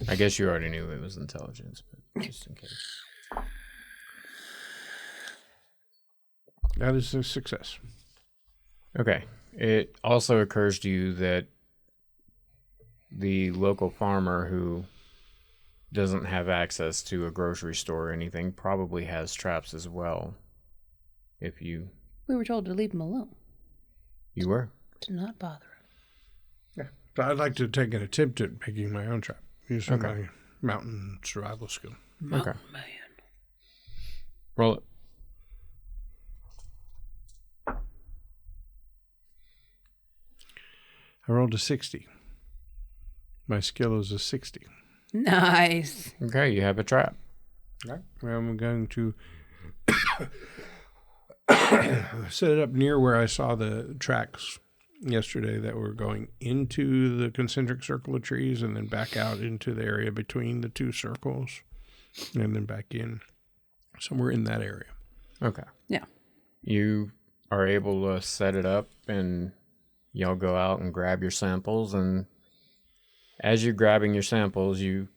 I guess you already knew it was intelligence, but just in case. That is a success. Okay. It also occurs to you that the local farmer who doesn't have access to a grocery store or anything probably has traps as well. If you... We were told to leave him alone. You were? To not bother him. Yeah. But I'd like to take an attempt at making my own trap. Using my mountain survival skill. Mountain man. Roll it. I rolled a 60. My skill is a 60. Nice. Okay, you have a trap. Right. I'm going to set it up near where I saw the tracks yesterday that were going into the concentric circle of trees and then back out into the area between the two circles and then back in somewhere in that area. Okay. Yeah. You are able to set it up and y'all go out and grab your samples, and as you're grabbing your samples, you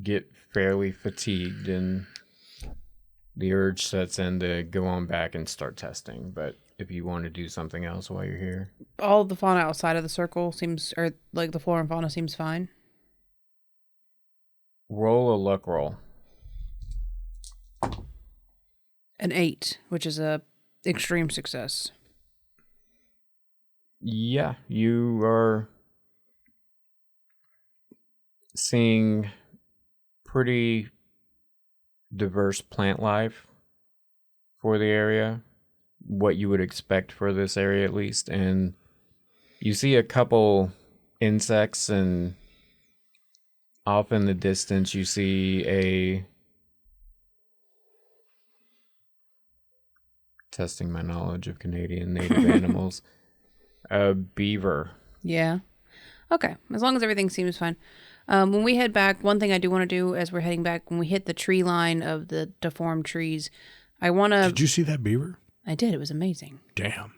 get fairly fatigued and the urge sets in to go on back and start testing. But if you want to do something else while you're here. All the fauna outside of the circle seems, or like the flora and fauna seems fine. Roll a luck roll. An 8, which is a extreme success. Yeah, you are seeing pretty diverse plant life for the area, what you would expect for this area at least, and you see a couple insects, and off in the distance you see a... Testing my knowledge of Canadian native animals. A beaver. Yeah. Okay. As long as everything seems fine. When we head back, one thing I do want to do as we're heading back, when we hit the tree line of the deformed trees, I want to... Did you see that beaver? I did. It was amazing. Damn.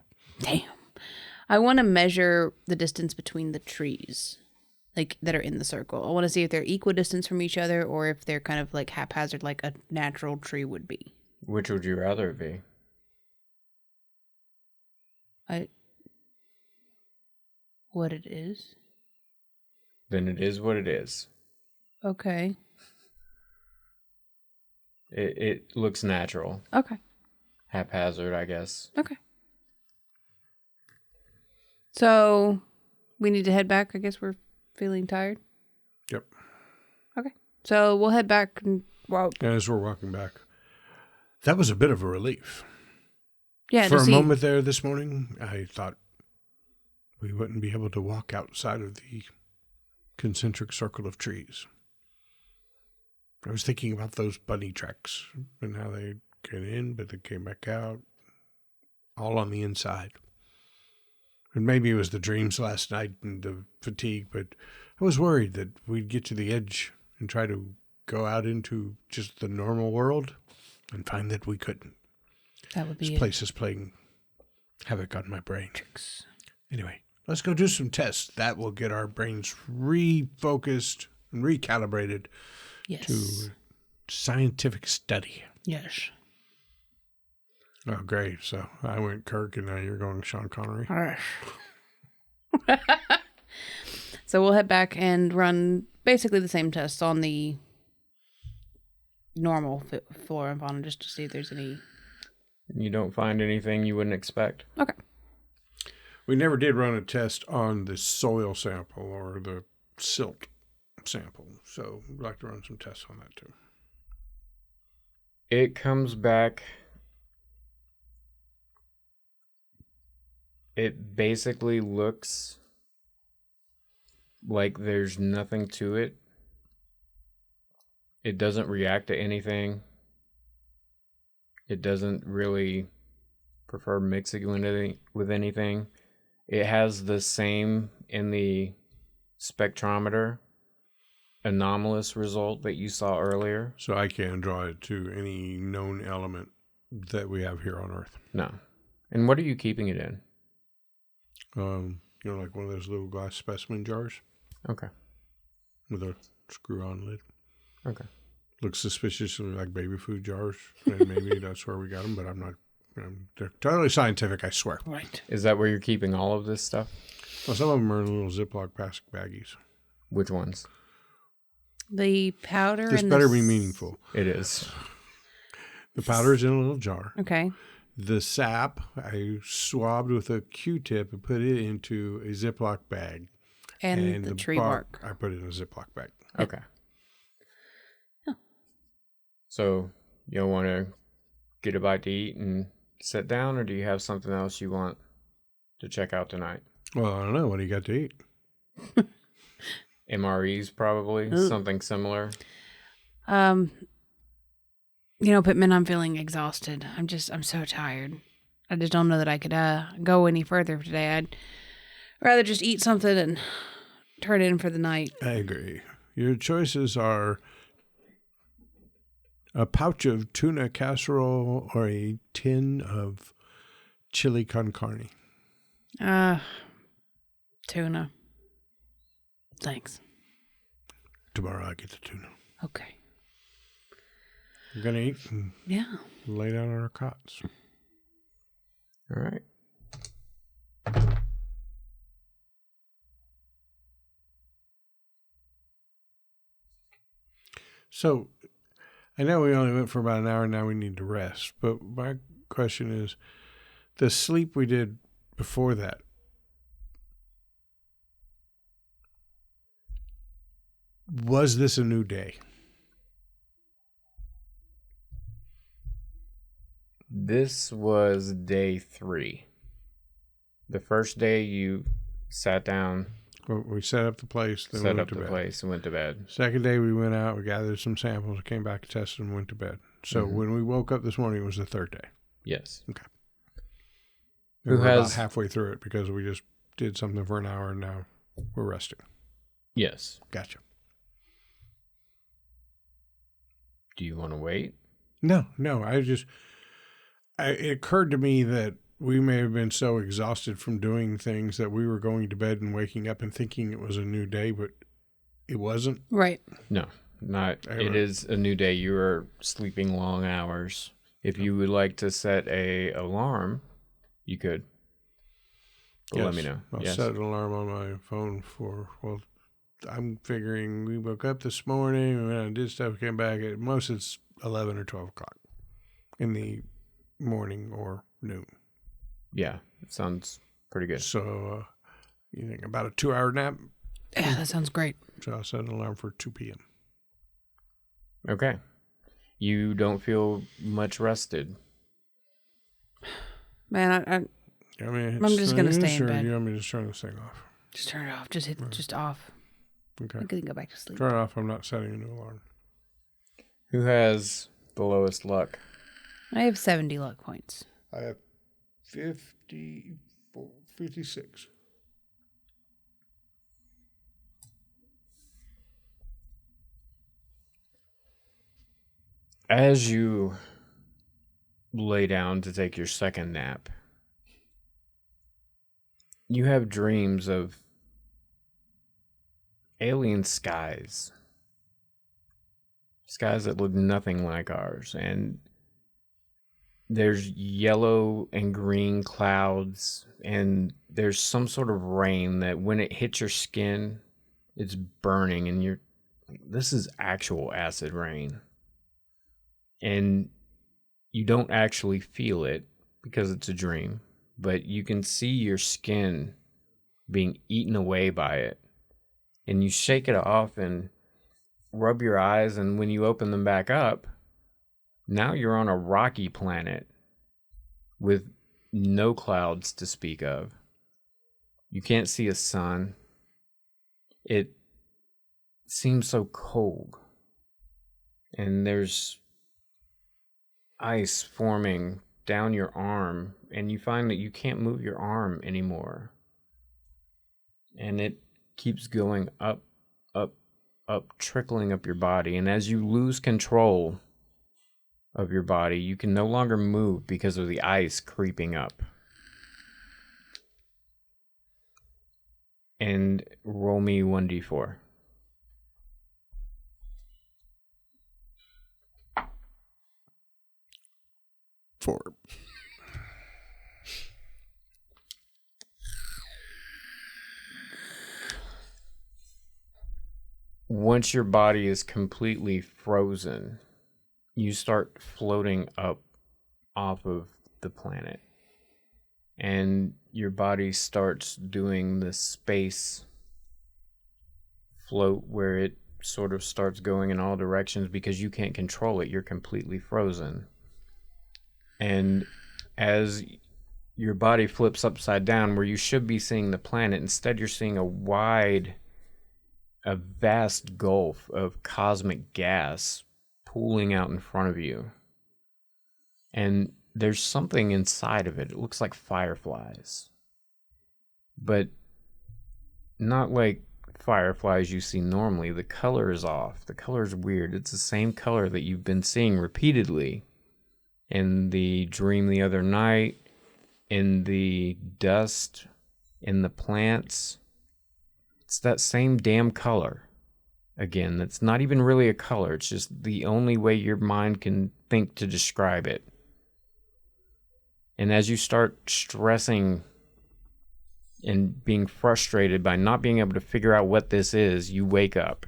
I want to measure the distance between the trees, like, that are in the circle. I want to see if they're equidistant from each other or if they're kind of like haphazard like a natural tree would be. Which would you rather be? What it is? Then it is what it is. Okay. It looks natural. Okay. Haphazard, I guess. Okay. So, we need to head back. I guess we're feeling tired. Yep. Okay. So, we'll head back and... Well, As we're walking back. That was a bit of a relief. yeah, For to a see... moment there this morning, I thought we wouldn't be able to walk outside of the concentric circle of trees. I was thinking about those bunny tracks and how they came in, but they came back out, all on the inside. And maybe it was the dreams last night and the fatigue, but I was worried that we'd get to the edge and try to go out into just the normal world and find that we couldn't. That would be This place is playing havoc on my brain. Anyway, let's go do some tests. That will get our brains refocused and recalibrated to scientific study. Yes. Oh, great. So I went Kirk, and now you're going Sean Connery. So we'll head back and run basically the same tests on the normal flora and fauna just to see if there's any... You don't find anything you wouldn't expect. Okay. We never did run a test on the soil sample or the silt. sample. So we'd like to run some tests on that too. It comes back. It basically looks like there's nothing to it. It doesn't react to anything. It doesn't really prefer mixing with anything. It has the same in the spectrometer anomalous result that you saw earlier. So I can draw it to any known element that we have here on Earth. No. And what are you keeping it in? Like one of those little glass specimen jars. Okay. With a screw-on lid. Okay. Looks suspiciously like baby food jars, and maybe that's where we got them, but I'm not. They're totally scientific, I swear. Right. Is that where you're keeping all of this stuff? Well, some of them are in little Ziploc plastic baggies. Which ones? The powder This and better be meaningful. It is. The powder is in a little jar. Okay. The sap, I swabbed with a Q-tip and put it into a Ziploc bag. And the tree bark. I put it in a Ziploc bag. Okay. Oh. So you'll want to get a bite to eat and sit down, or do you have something else you want to check out tonight? Well, I don't know. What do you got to eat? MREs, probably. Something similar. Pittman, I'm feeling exhausted. I'm so tired. I just don't know that I could go any further today. I'd rather just eat something and turn in for the night. I agree. Your choices are a pouch of tuna casserole or a tin of chili con carne. Tuna. Thanks. Tomorrow I get the tuna. Okay. We're going to eat and lay down on our cots. All right. So, I know we only went for about an hour, now we need to rest. But my question is, the sleep we did before that, was this a new day? This was day 3. The first day you sat down, Well, we set up the place, then we set went up to the bed. place, and went to bed. Second day we went out, we gathered some samples, came back, tested, and went to bed. So when we woke up this morning, it was the third day. Yes. Okay. Who We're has- about halfway through it because we just did something for an hour and now we're resting. Yes. Gotcha. Do you want to wait? No. It occurred to me that we may have been so exhausted from doing things that we were going to bed and waking up and thinking it was a new day, but it wasn't. Right. No, not. Ever. It is a new day. You are sleeping long hours. If you would like to set a alarm, you could. But let me know. I'll Yes. set an alarm on my phone I'm figuring we woke up this morning and I did stuff, came back. At most it's 11 or 12 o'clock in the morning or noon. Yeah, it sounds pretty good. So you think about a 2-hour nap? Yeah, that sounds great. So I'll set an alarm for 2 p.m. Okay. You don't feel much rested. Man, I'm just gonna stay in bed. You want me to just turn this thing off? just turn it off. Just off. Okay. I can go back to sleep. Turn it off. I'm not setting a new alarm. Who has the lowest luck? I have 70 luck points. I have 56. As you lay down to take your second nap, you have dreams of alien skies. Skies that look nothing like ours. And there's yellow and green clouds, and there's some sort of rain that when it hits your skin, it's burning, and you're like, this is actual acid rain. And you don't actually feel it because it's a dream, but you can see your skin being eaten away by it. and you shake it off and rub your eyes, and when you open them back up, now you're on a rocky planet with no clouds to speak of. You can't see a sun. It seems so cold. And there's ice forming down your arm, and you find that you can't move your arm anymore. And it keeps going up, up, up, trickling up your body. And as you lose control of your body, you can no longer move because of the ice creeping up. And roll me 1d4. Four. Once your body is completely frozen, you start floating up off of the planet. And your body starts doing the space float where it sort of starts going in all directions because you can't control it. You're completely frozen. And as your body flips upside down where you should be seeing the planet, instead you're seeing a vast gulf of cosmic gas pooling out in front of you. And there's something inside of it. It looks like fireflies. But not like fireflies you see normally. The color is off. The color is weird. It's the same color that you've been seeing repeatedly in the dream the other night, in the dust, in the plants. It's that same damn color. Again, that's not even really a color. It's just the only way your mind can think to describe it. And as you start stressing and being frustrated by not being able to figure out what this is, you wake up.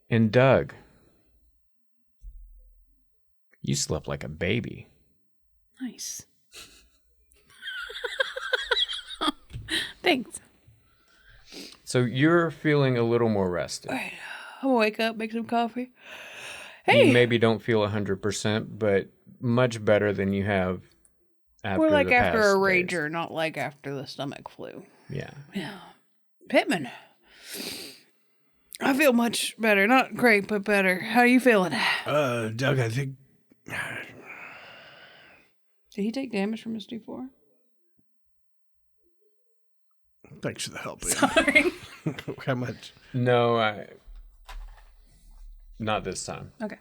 And Doug, you slept like a baby. Nice. Thanks. So you're feeling a little more rested. I'm gonna wake up, make some coffee. Hey, You maybe don't feel 100%, but much better than you have after we're like the after past a days. rager, not like after the stomach flu. Yeah. Yeah. Pittman. I feel much better. Not great, but better. How are you feeling? Doug, I think... Did he take damage from his D4? Thanks for the help. Sorry. How much? No, not this time. Okay.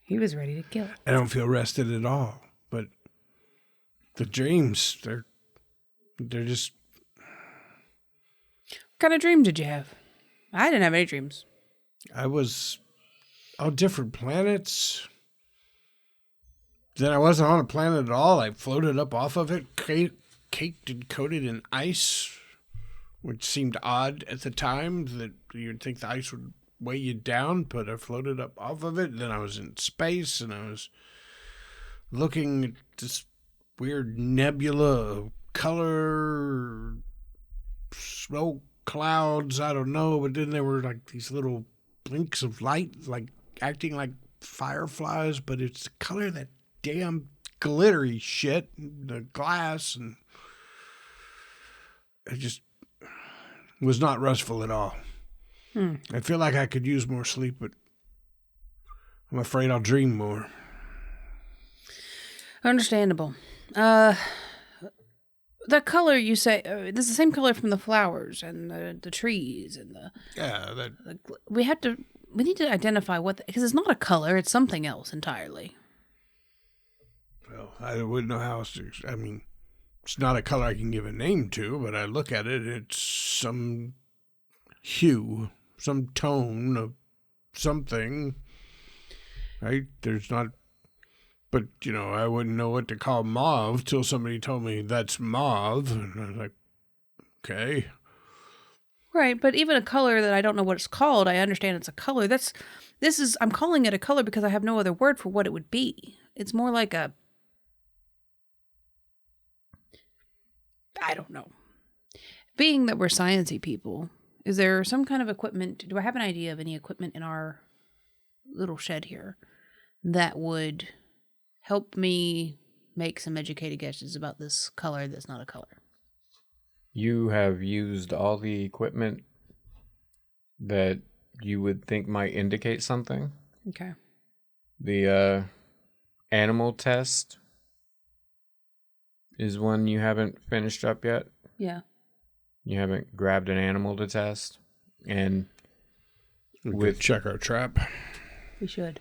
He was ready to kill. I don't feel rested at all, but the dreams, they're just... What kind of dream did you have? I didn't have any dreams. I was on different planets. Then I wasn't on a planet at all. I floated up off of it, caked and coated in ice, which seemed odd at the time, that you'd think the ice would weigh you down, but I floated up off of it. Then I was in space, and I was looking at this weird nebula of color, smoke clouds, I don't know, but then there were like these little blinks of light, like acting like fireflies, but it's the color of that damn glittery shit, the glass, and it just was not restful at all. I feel like I could use more sleep, but I'm afraid I'll dream more. Understandable. The color you say, this is the same color from the flowers and the trees and the... Yeah, we need to identify what... Because it's not a color, it's something else entirely. well, I wouldn't know how else to... I mean, it's not a color I can give a name to, but I look at it, it's some hue, some tone of something, right? There's not... But, you know, I wouldn't know what to call mauve till somebody told me that's mauve. And I was like, okay. Right, but even a color that I don't know what it's called, I understand it's a color. I'm calling it a color because I have no other word for what it would be. It's more like I don't know. Being that we're sciencey people, is there some kind of equipment? Do I have an idea of any equipment in our little shed here that would help me make some educated guesses about this color that's not a color? You have used all the equipment that you would think might indicate something. Okay. The animal test is one you haven't finished up yet. Yeah. You haven't grabbed an animal to test. And We could check our trap. We should.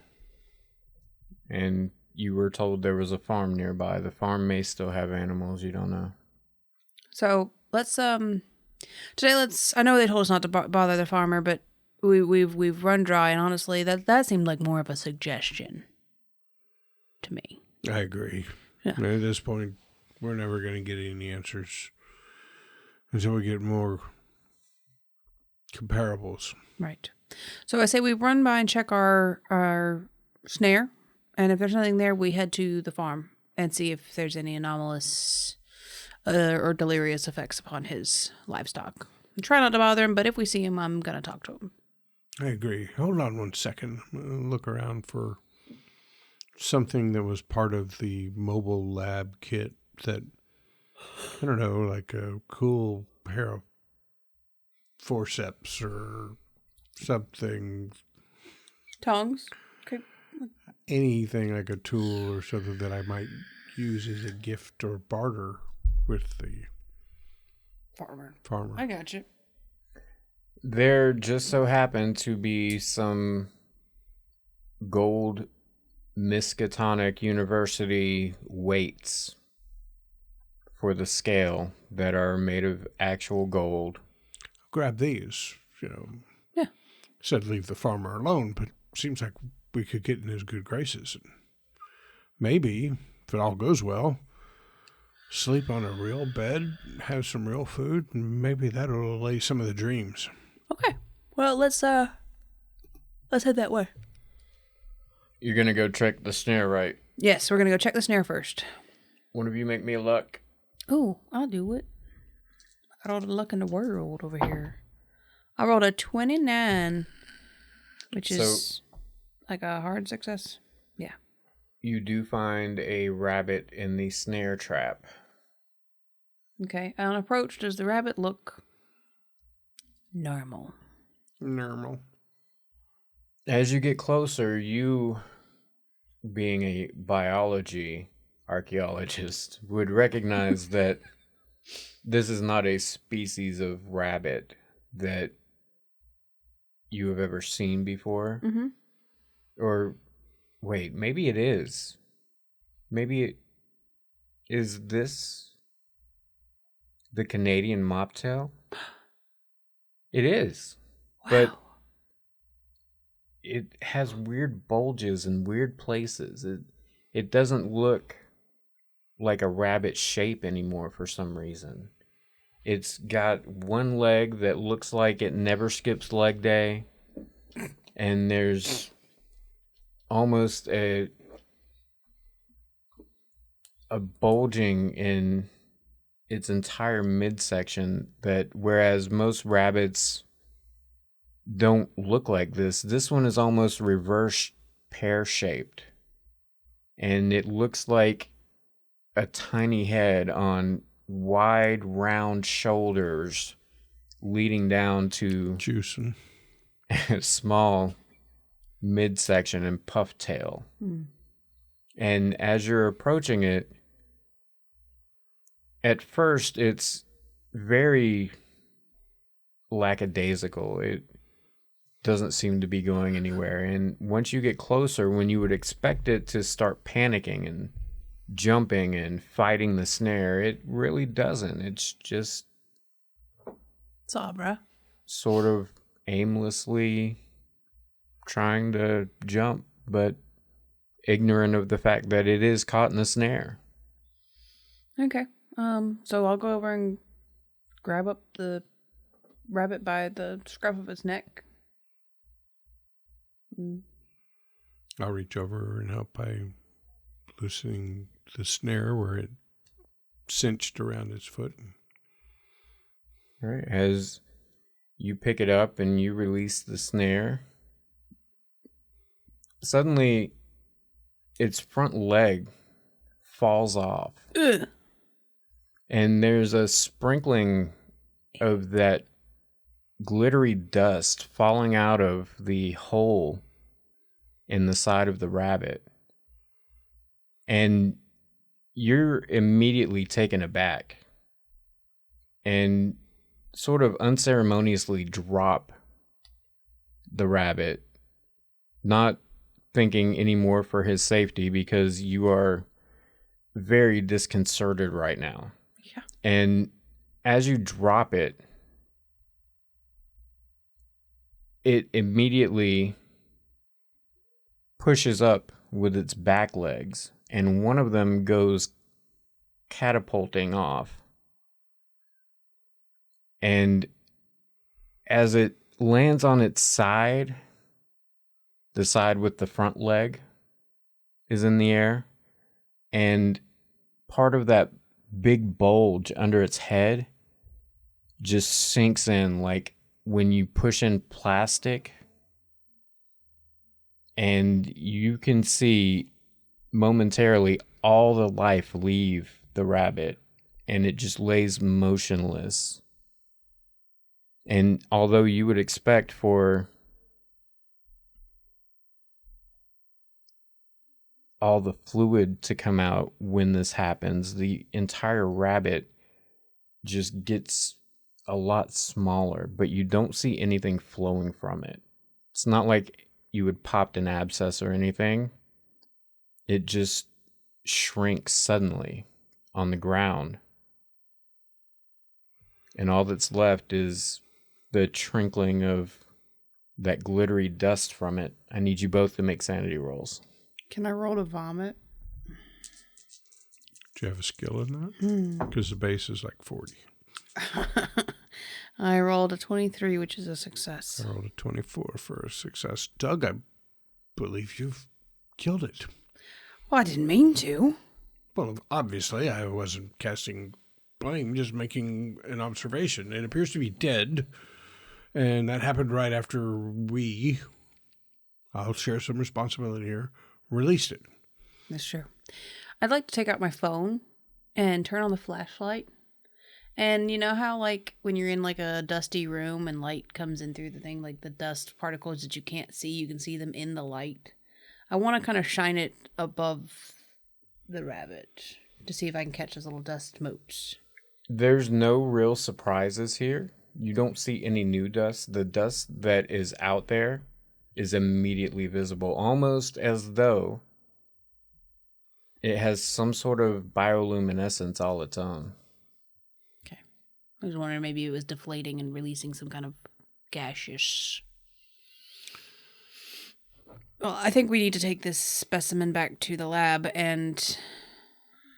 And you were told there was a farm nearby. The farm may still have animals. You don't know. So let's today I know they told us not to bother the farmer, but we've run dry, and honestly that seemed like more of a suggestion to me. I agree. Yeah. At this point, we're never going to get any answers until we get more comparables. Right. So I say we run by and check our snare, and if there's nothing there, we head to the farm and see if there's any anomalous or delirious effects upon his livestock. And try not to bother him, but if we see him, I'm going to talk to him. I agree. Hold on one second. I'm gonna look around for something that was part of the mobile lab kit that, I don't know, like a cool pair of forceps or something. Tongs? Okay. Anything like a tool or something that I might use as a gift or barter with the farmer. I got you. There just so happened to be some gold Miskatonic University weights for the scale that are made of actual gold. Grab these, Yeah. Said leave the farmer alone, but seems like we could get in his good graces. And maybe, if it all goes well, sleep on a real bed, have some real food, and maybe that'll allay some of the dreams. Okay. Well, let's head that way. You're going to go check the snare, right? Yes, we're going to go check the snare first. One of you make me a luck. Oh, I'll do it. I got all the luck in the world over here. I rolled a 29, which is like a hard success. Yeah. You do find a rabbit in the snare trap. Okay. On approach, does the rabbit look normal? Normal. As you get closer, you, being a biology archaeologist, would recognize that this is not a species of rabbit that you have ever seen before. Mm-hmm. Or, wait, maybe it is. Is this the Canadian moptail? It is. Wow. But it has weird bulges in weird places. It doesn't look like a rabbit shape anymore for some reason. It's got one leg that looks like it never skips leg day. And there's almost a bulging in its entire midsection that, whereas most rabbits don't look like this one is almost reverse pear-shaped. And it looks like a tiny head on wide, round shoulders leading down to Juicing. a small midsection and puff tail. And as you're approaching it, at first it's very lackadaisical. It doesn't seem to be going anywhere. And once you get closer, when you would expect it to start panicking and jumping and fighting the snare, it really doesn't. It's just Sabra. sort of aimlessly trying to jump, but ignorant of the fact that it is caught in the snare. Okay. So I'll go over and grab up the rabbit by the scruff of its neck. I'll reach over and help by loosening the snare where it cinched around its foot. All right. As you pick it up and you release the snare, suddenly its front leg falls off. Ugh. And there's a sprinkling of that glittery dust falling out of the hole in the side of the rabbit. And you're immediately taken aback and sort of unceremoniously drop the rabbit, not thinking anymore for his safety because you are very disconcerted right now. Yeah. And as you drop it, it immediately pushes up with its back legs, and one of them goes catapulting off. And as it lands on its side, the side with the front leg is in the air, and part of that big bulge under its head just sinks in like when you push in plastic, and you can see momentarily all the life leave the rabbit, and it just lays motionless. And although you would expect for all the fluid to come out when this happens, the entire rabbit just gets a lot smaller, but you don't see anything flowing from it. It's not like you would popped an abscess or anything. It just shrinks suddenly on the ground. And all that's left is the trickling of that glittery dust from it. I need you both to make sanity rolls. Can I roll to vomit? Do you have a skill in that? Because the base is like 40. I rolled a 23, which is a success. I rolled a 24 for a success. Doug, I believe you've killed it. Well, I didn't mean to. Well, obviously, I wasn't casting blame, just making an observation. It appears to be dead, and that happened right after I'll share some responsibility here, released it. That's true. I'd like to take out my phone and turn on the flashlight. And you know how, like, when you're in, like, a dusty room and light comes in through the thing, like the dust particles that you can't see, you can see them in the light? I want to kind of shine it above the rabbit to see if I can catch those little dust motes. There's no real surprises here. You don't see any new dust. The dust that is out there is immediately visible, almost as though it has some sort of bioluminescence all its own. I was wondering maybe it was deflating and releasing some kind of gaseous. Well, I think we need to take this specimen back to the lab and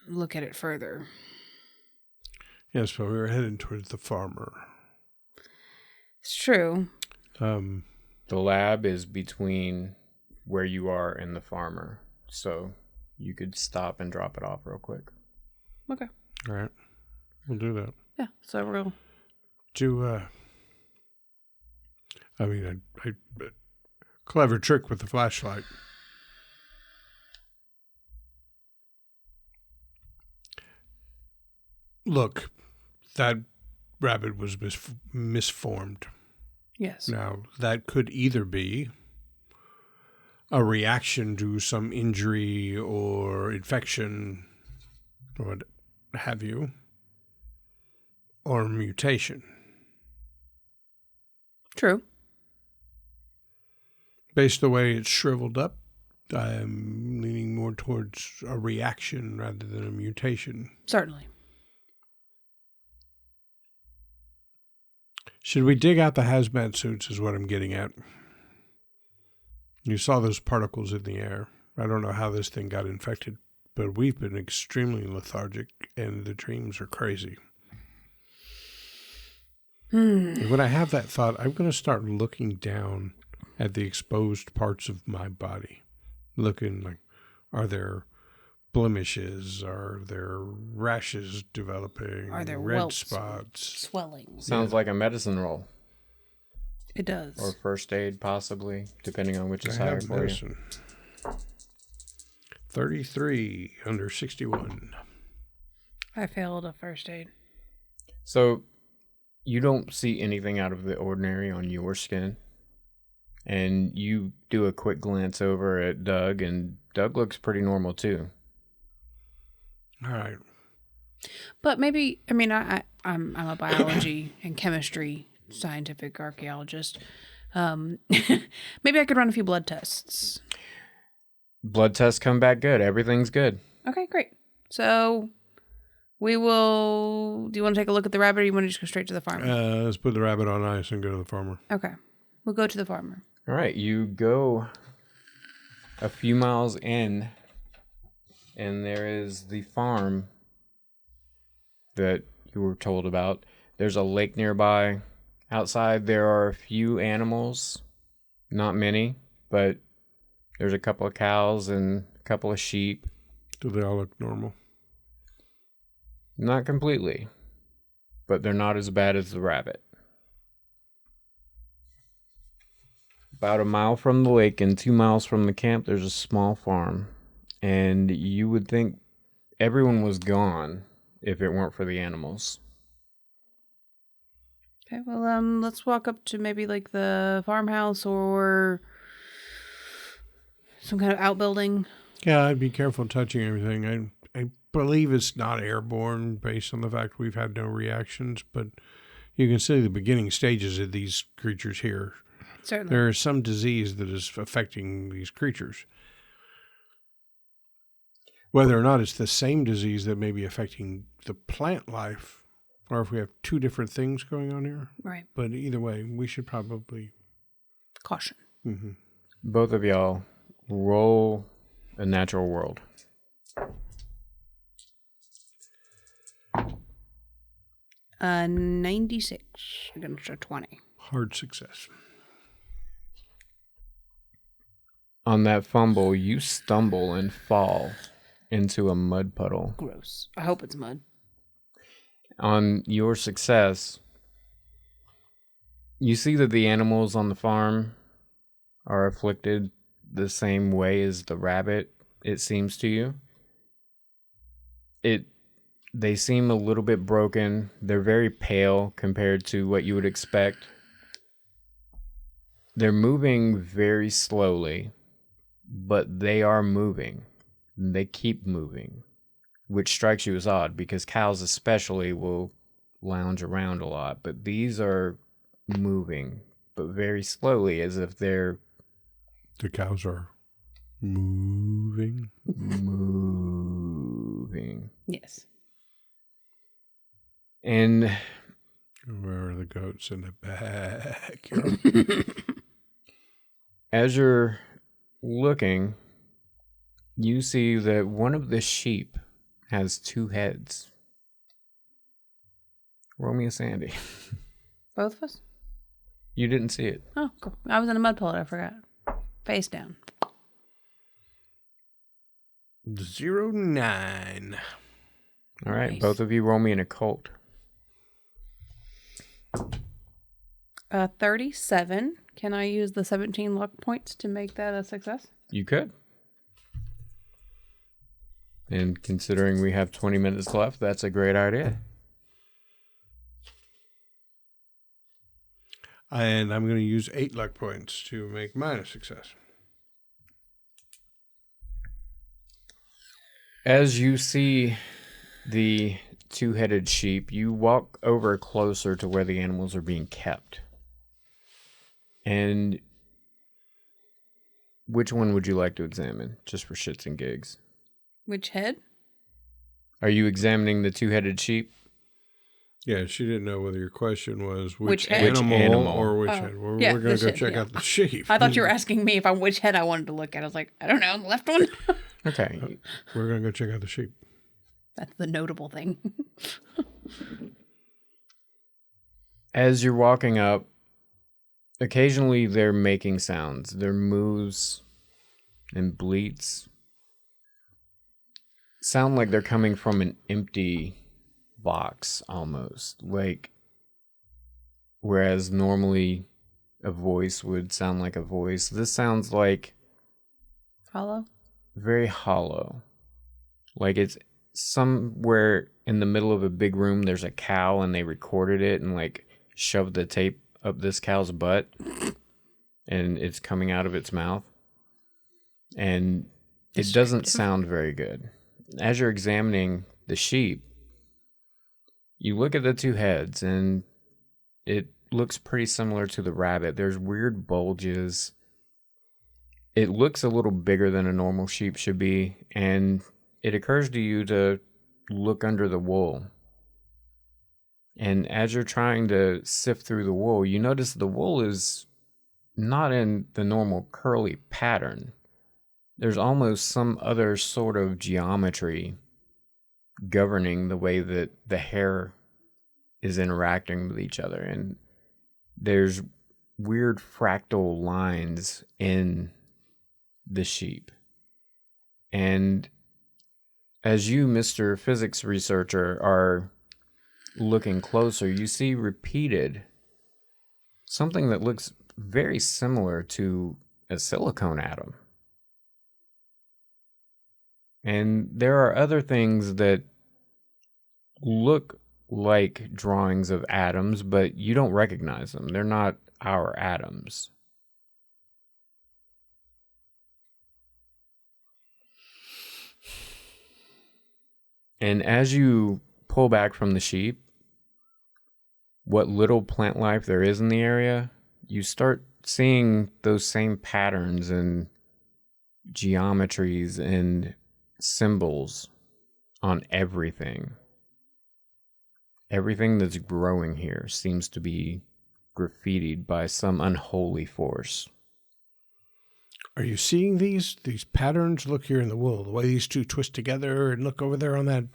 look at it further. Yes, but we were heading towards the farmer. It's true. The lab is between where you are and the farmer, so you could stop and drop it off real quick. Okay. All right. We'll do that. Yeah, so we'll... Clever trick with the flashlight. Look, that rabbit was misformed. Yes. Now, that could either be a reaction to some injury or infection or what have you, or mutation. True. Based the way it's shriveled up, I'm leaning more towards a reaction rather than a mutation. Certainly. Should we dig out the hazmat suits is what I'm getting at. You saw those particles in the air. I don't know how this thing got infected, but we've been extremely lethargic and the dreams are crazy. And when I have that thought, I'm going to start looking down at the exposed parts of my body. Looking like, are there blemishes? Are there rashes developing? Are there red welts, spots? swelling? Sounds like a medicine roll. It does. Or first aid, possibly, depending on which is I higher have for you. medicine. 33 under 61. I failed a first aid. So, you don't see anything out of the ordinary on your skin. And you do a quick glance over at Doug, and Doug looks pretty normal too. All right. But maybe, I mean, I'm a biology and chemistry scientific archaeologist. Maybe I could run a few blood tests. Blood tests come back good. Everything's good. Okay, great. So we will. Do you want to take a look at the rabbit, or you want to just go straight to the farmer? Let's put the rabbit on ice and go to the farmer. Okay, we'll go to the farmer. All right, you go a few miles in, and there is the farm that you were told about. There's a lake nearby. Outside, there are a few animals. Not many, but there's a couple of cows and a couple of sheep. Do they all look normal? Not completely, but they're not as bad as the rabbit. About a mile from the lake and 2 miles from the camp, there's a small farm. And you would think everyone was gone if it weren't for the animals. Okay, well, let's walk up to maybe like the farmhouse or some kind of outbuilding. Yeah, I'd be careful touching everything. I believe it's not airborne based on the fact we've had no reactions, but you can see the beginning stages of these creatures here. Certainly. There is some disease that is affecting these creatures. Whether or not it's the same disease that may be affecting the plant life, or if we have two different things going on here. Right. But either way, we should probably... Caution. Mm-hmm. Both of y'all roll a natural world. Uh, 96 against a 20. Hard success. On that fumble, you stumble and fall into a mud puddle. Gross. I hope it's mud. On your success, you see that the animals on the farm are afflicted the same way as the rabbit, it seems to you. They seem a little bit broken. They're very pale compared to what you would expect. They're moving very slowly, but they are moving. They keep moving, which strikes you as odd because cows especially will lounge around a lot, but these are moving, but very slowly, as if they're... The cows are moving. moving. Yes. And Where are the goats in the back? as you're looking, you see that one of the sheep has two heads. Roll me a Sandy. Both of us? You didn't see it. Oh, cool. I was in a mud puddle. I forgot. Face down. 09. All right, Nice. both of you roll me an occult. 37. Can I use the 17 luck points to make that a success? You could. And considering we have 20 minutes left, that's a great idea. And I'm going to use 8 luck points to make mine a success. As you see the two-headed sheep, you walk over closer to where the animals are being kept. And which one would you like to examine, just for shits and gigs? Which head? Are you examining the two-headed sheep? Yeah, she didn't know whether your question was Which which head? animal, Which animal? or which Oh, head. We're yeah, going to go this check head, out the sheep. I thought you were asking me which head I wanted to look at. I was like, I don't know, the left one? Okay. We're going to go check out the sheep. That's the notable thing. As you're walking up, occasionally they're making sounds. Their moves and bleats sound like they're coming from an empty box almost. Like, whereas normally a voice would sound like a voice, this sounds like Hollow? very hollow. Like it's somewhere in the middle of a big room, there's a cow and they recorded it and like shoved the tape up this cow's butt and it's coming out of its mouth. And it doesn't sound very good. As you're examining the sheep, you look at the two heads and it looks pretty similar to the rabbit. There's weird bulges. It looks a little bigger than a normal sheep should be, and it occurs to you to look under the wool. And as you're trying to sift through the wool, you notice the wool is not in the normal curly pattern. There's almost some other sort of geometry governing the way that the hair is interacting with each other. And there's weird fractal lines in the sheep. And as you, Mr. Physics researcher, are looking closer, you see repeated something that looks very similar to a silicone atom. And there are other things that look like drawings of atoms, but you don't recognize them. They're not our atoms. And as you pull back from the sheep, what little plant life there is in the area, you start seeing those same patterns and geometries and symbols on everything. Everything that's growing here seems to be graffitied by some unholy force. Are you seeing these patterns? Look here in the wool, the way these two twist together, and look over there on that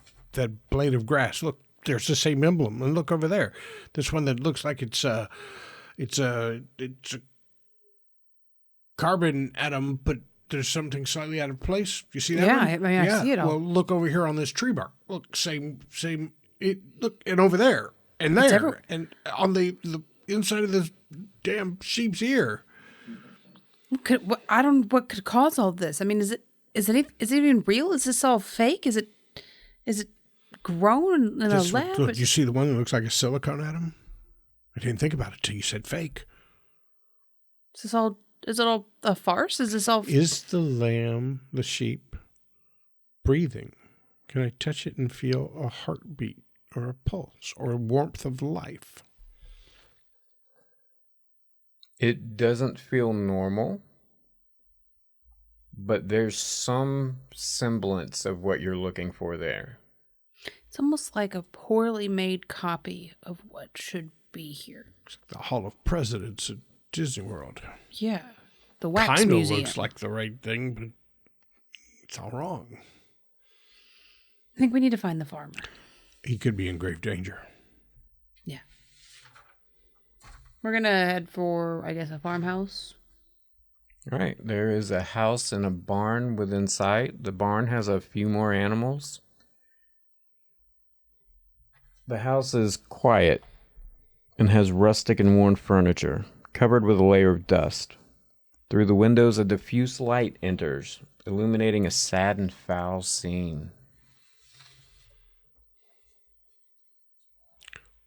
blade of grass. Look, there's the same emblem, and look over there. This one that looks like it's a carbon atom, but there's something slightly out of place. You see that Yeah, one? I mean, I see it all. Well, look over here on this tree bark. Look, same. Look, and over there, and there, and on the inside of this damn sheep's ear. What could cause all this? I mean, is it even real? Is this all fake? Is it grown in a lab? Look, you see the one that looks like a silicone atom? I didn't think about it till you said fake. Is it all a farce? Is this all? Is the lamb, the sheep, breathing? Can I touch it and feel a heartbeat or a pulse or a warmth of life? It doesn't feel normal, but there's some semblance of what you're looking for there. It's almost like a poorly made copy of what should be here. It's like the Hall of Presidents at Disney World. Yeah, the wax Kind of museum. looks like the right thing, but it's all wrong. I think we need to find the farmer. He could be in grave danger. Yeah. We're going to head for, I guess, a farmhouse. All right, there is a house and a barn within sight. The barn has a few more animals. The house is quiet and has rustic and worn furniture, covered with a layer of dust. Through the windows, a diffuse light enters, illuminating a sad and foul scene.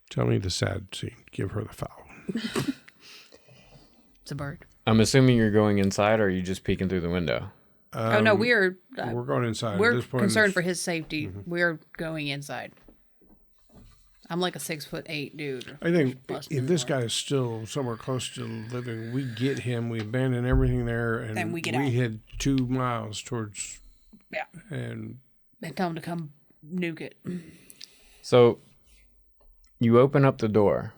Tell me the sad scene. Give her the foul. It's a bird. I'm assuming you're going inside, or are you just peeking through the window? No, we're going inside. we're At this point, concerned for his safety. Mm-hmm. We're going inside. I'm like a 6'8" dude. I think if this guy is still somewhere close to living, we get him, we abandon everything there, and we head 2 miles towards. Yeah. And tell him to come nuke it. So you open up the door,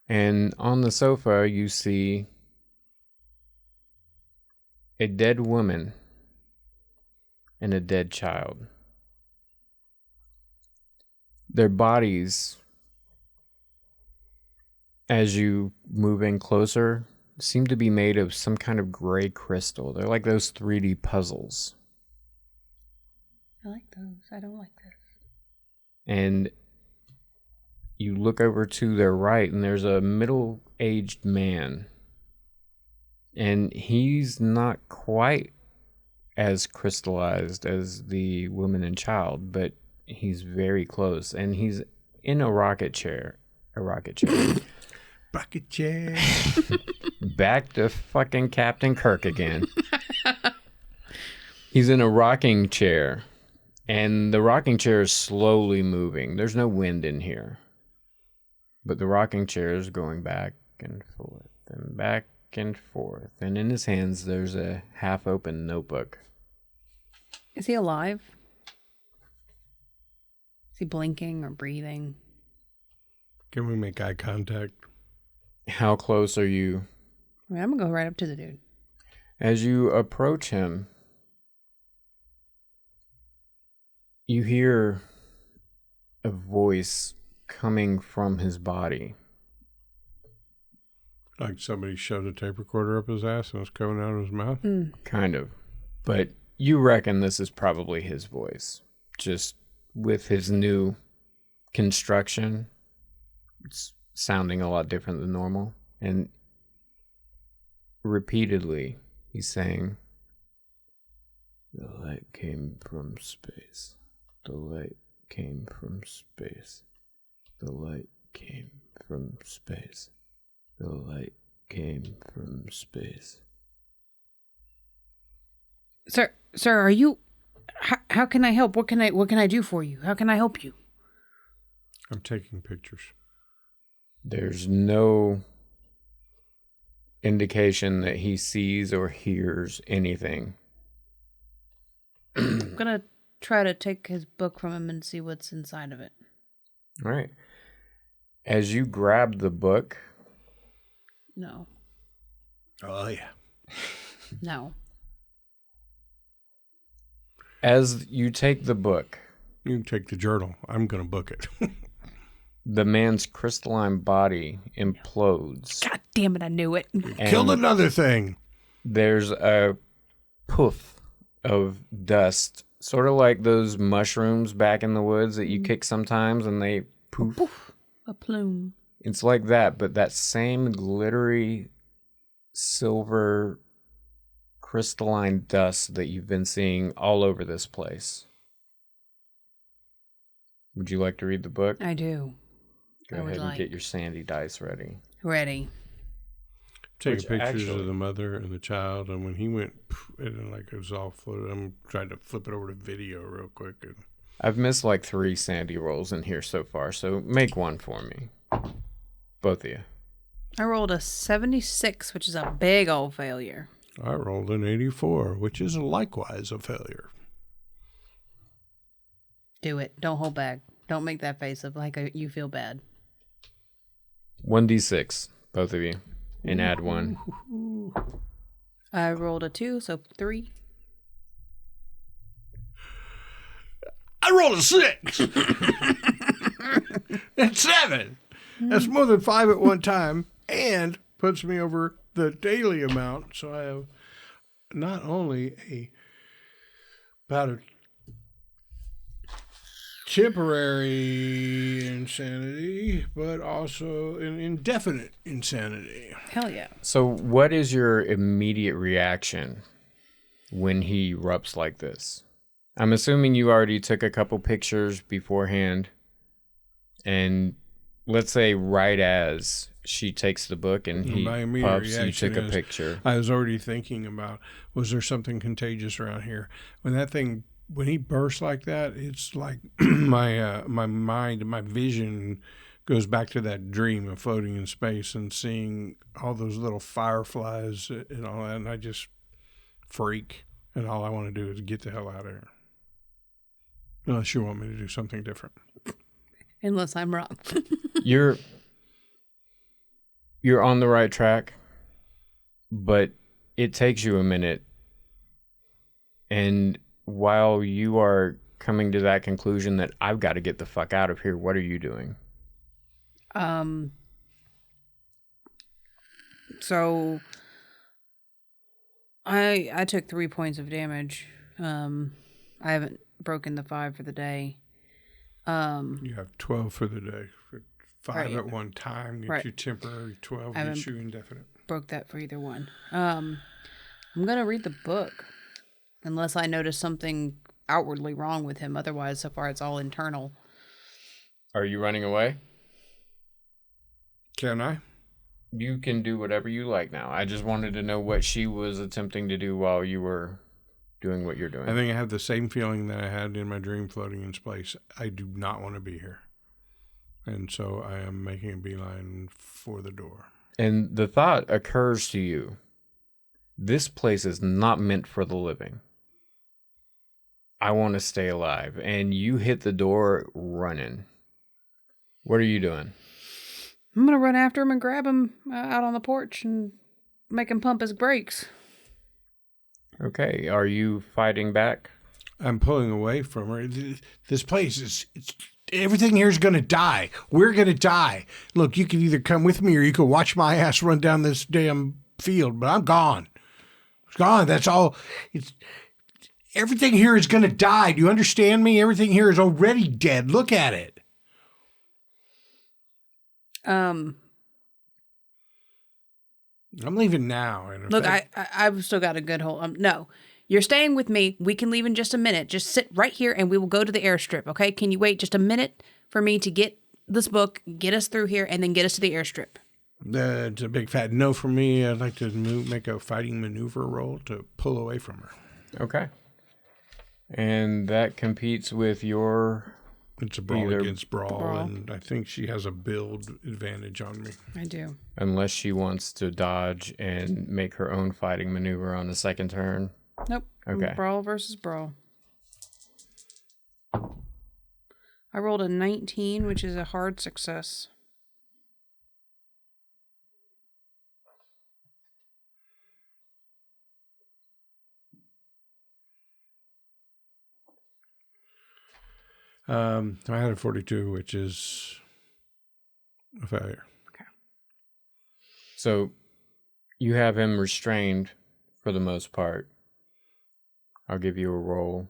and on the sofa you see a dead woman and a dead child. Their bodies as you move in closer, seem to be made of some kind of gray crystal. They're like those 3D puzzles. I like those. I don't like this. And you look over to their right, and there's a middle-aged man. And he's not quite as crystallized as the woman and child, but he's very close. And he's in a rocket chair. Rocket chair. Back to fucking Captain Kirk again. He's in a rocking chair. And the rocking chair is slowly moving. There's no wind in here. But the rocking chair is going back and forth and back and forth. And in his hands, there's a half-open notebook. Is he alive? Is he blinking or breathing? Can we make eye contact? How close are you? I mean, I'm going to go right up to the dude. As you approach him, you hear a voice coming from his body. Like somebody shoved a tape recorder up his ass and it's coming out of his mouth? Kind of. But you reckon this is probably his voice. Just with his new construction, it's sounding a lot different than normal. And repeatedly, he's saying, "The light came from space. The light came from space. The light came from space. The light came from space." Sir, are you... How can I help? What can I do for you? How can I help you? I'm taking pictures. There's no indication that he sees or hears anything. I'm going to try to take his book from him and see what's inside of it. All right. As you grab the book... No. Oh, yeah. No. As you take the book... You can take the journal. I'm going to book it. The man's crystalline body implodes. God damn it, I knew it. Killed another thing. There's a poof of dust, sort of like those mushrooms back in the woods that you kick sometimes and they poof. A plume. It's like that, but that same glittery silver crystalline dust that you've been seeing all over this place. Would you like to read the book? I do. Go ahead and get your sandy dice ready. Ready. Taking pictures of the mother and the child, and when he went, it was all floated. I'm trying to flip it over to video real quick. I've missed like 3 sandy rolls in here so far, so make one for me. Both of you. I rolled a 76, which is a big old failure. I rolled an 84, which is likewise a failure. Do it. Don't hold back. Don't make that face of like you feel bad. 1d6, both of you, and add 1. I rolled a 2, so 3. I rolled a 6. That's 7. That's more than 5 at one time, and puts me over the daily amount. So I have not only about a temporary insanity, but also an indefinite insanity. Hell yeah. So what is your immediate reaction when he erupts like this? I'm assuming you already took a couple pictures beforehand, and let's say right as she takes the book and he puffs, you took a picture. I was already thinking about, was there something contagious around here? When he bursts like that, it's like my mind, my vision goes back to that dream of floating in space and seeing all those little fireflies and all that, and I just freak, and all I want to do is get the hell out of here. Unless you want me to do something different. Unless I'm wrong. You're on the right track, but it takes you a minute, and while you are coming to that conclusion that I've got to get the fuck out of here, what are you doing? So I took 3 points of damage. I haven't broken the 5 for the day. You have 12 for the day. 5 Right. at one time gets you temporary. 12 gets you indefinite. Broke that for either one. I'm gonna read the book, unless I notice something outwardly wrong with him. Otherwise, so far it's all internal. Are you running away? Can I? You can do whatever you like now. I just wanted to know what she was attempting to do while you were doing what you're doing. I think I have the same feeling that I had in my dream floating in space. I do not want to be here. And so I am making a beeline for the door. And the thought occurs to you, this place is not meant for the living. I want to stay alive. And you hit the door running. What are you doing? I'm gonna run after him and grab him out on the porch and make him pump his brakes. Okay, are you fighting back? I'm pulling away from her. This place is... Everything here is going to die. We're going to die. Look, you can either come with me or you can watch my ass run down this damn field, but I'm gone. It's gone. That's all. Everything here is going to die. Do you understand me? Everything here is already dead. Look at it. Um, I'm leaving now. And Look, I've still got a good hold. No, you're staying with me. We can leave in just a minute. Just sit right here and we will go to the airstrip, okay? Can you wait just a minute for me to get this book, get us through here, and then get us to the airstrip? It's a big fat no for me. I'd like to make a fighting maneuver roll to pull away from her. Okay. And that competes with your... It's a brawl against brawl, and I think she has a build advantage on me. I do. Unless she wants to dodge and make her own fighting maneuver on the second turn. Nope. Okay. Brawl versus brawl. I rolled a 19, which is a hard success. I had a 42, which is a failure. Okay. So you have him restrained for the most part. I'll give you a roll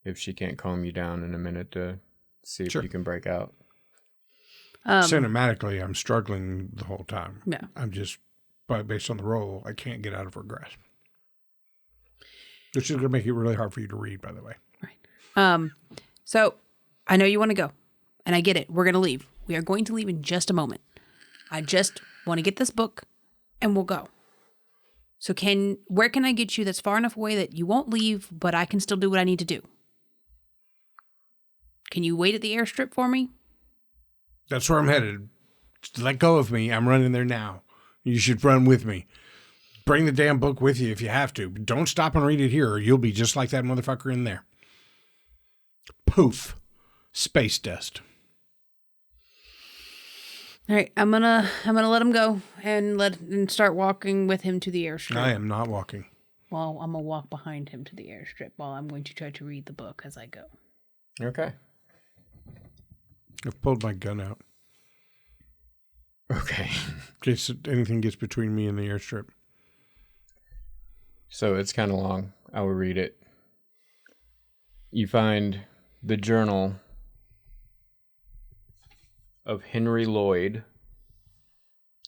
if she can't calm you down in a minute to see if you can break out. Cinematically, I'm struggling the whole time. Yeah. I'm just, based on the roll, I can't get out of her grasp. Which is going to make it really hard for you to read, by the way. Right. So I know you want to go, and I get it. We're going to leave. We are going to leave in just a moment. I just want to get this book, and we'll go. So where can I get you that's far enough away that you won't leave, but I can still do what I need to do? Can you wait at the airstrip for me? That's where I'm headed. Just let go of me. I'm running there now. You should run with me. Bring the damn book with you if you have to. But don't stop and read it here, or you'll be just like that motherfucker in there. Poof. Space dust. All right, I'm gonna let him go and start walking with him to the airstrip. I am not walking. Well, I'm gonna walk behind him to the airstrip while I'm going to try to read the book as I go. Okay. I've pulled my gun out. Okay. In case anything gets between me and the airstrip. So it's kind of long. I will read it. You find the journal of Henry Lloyd,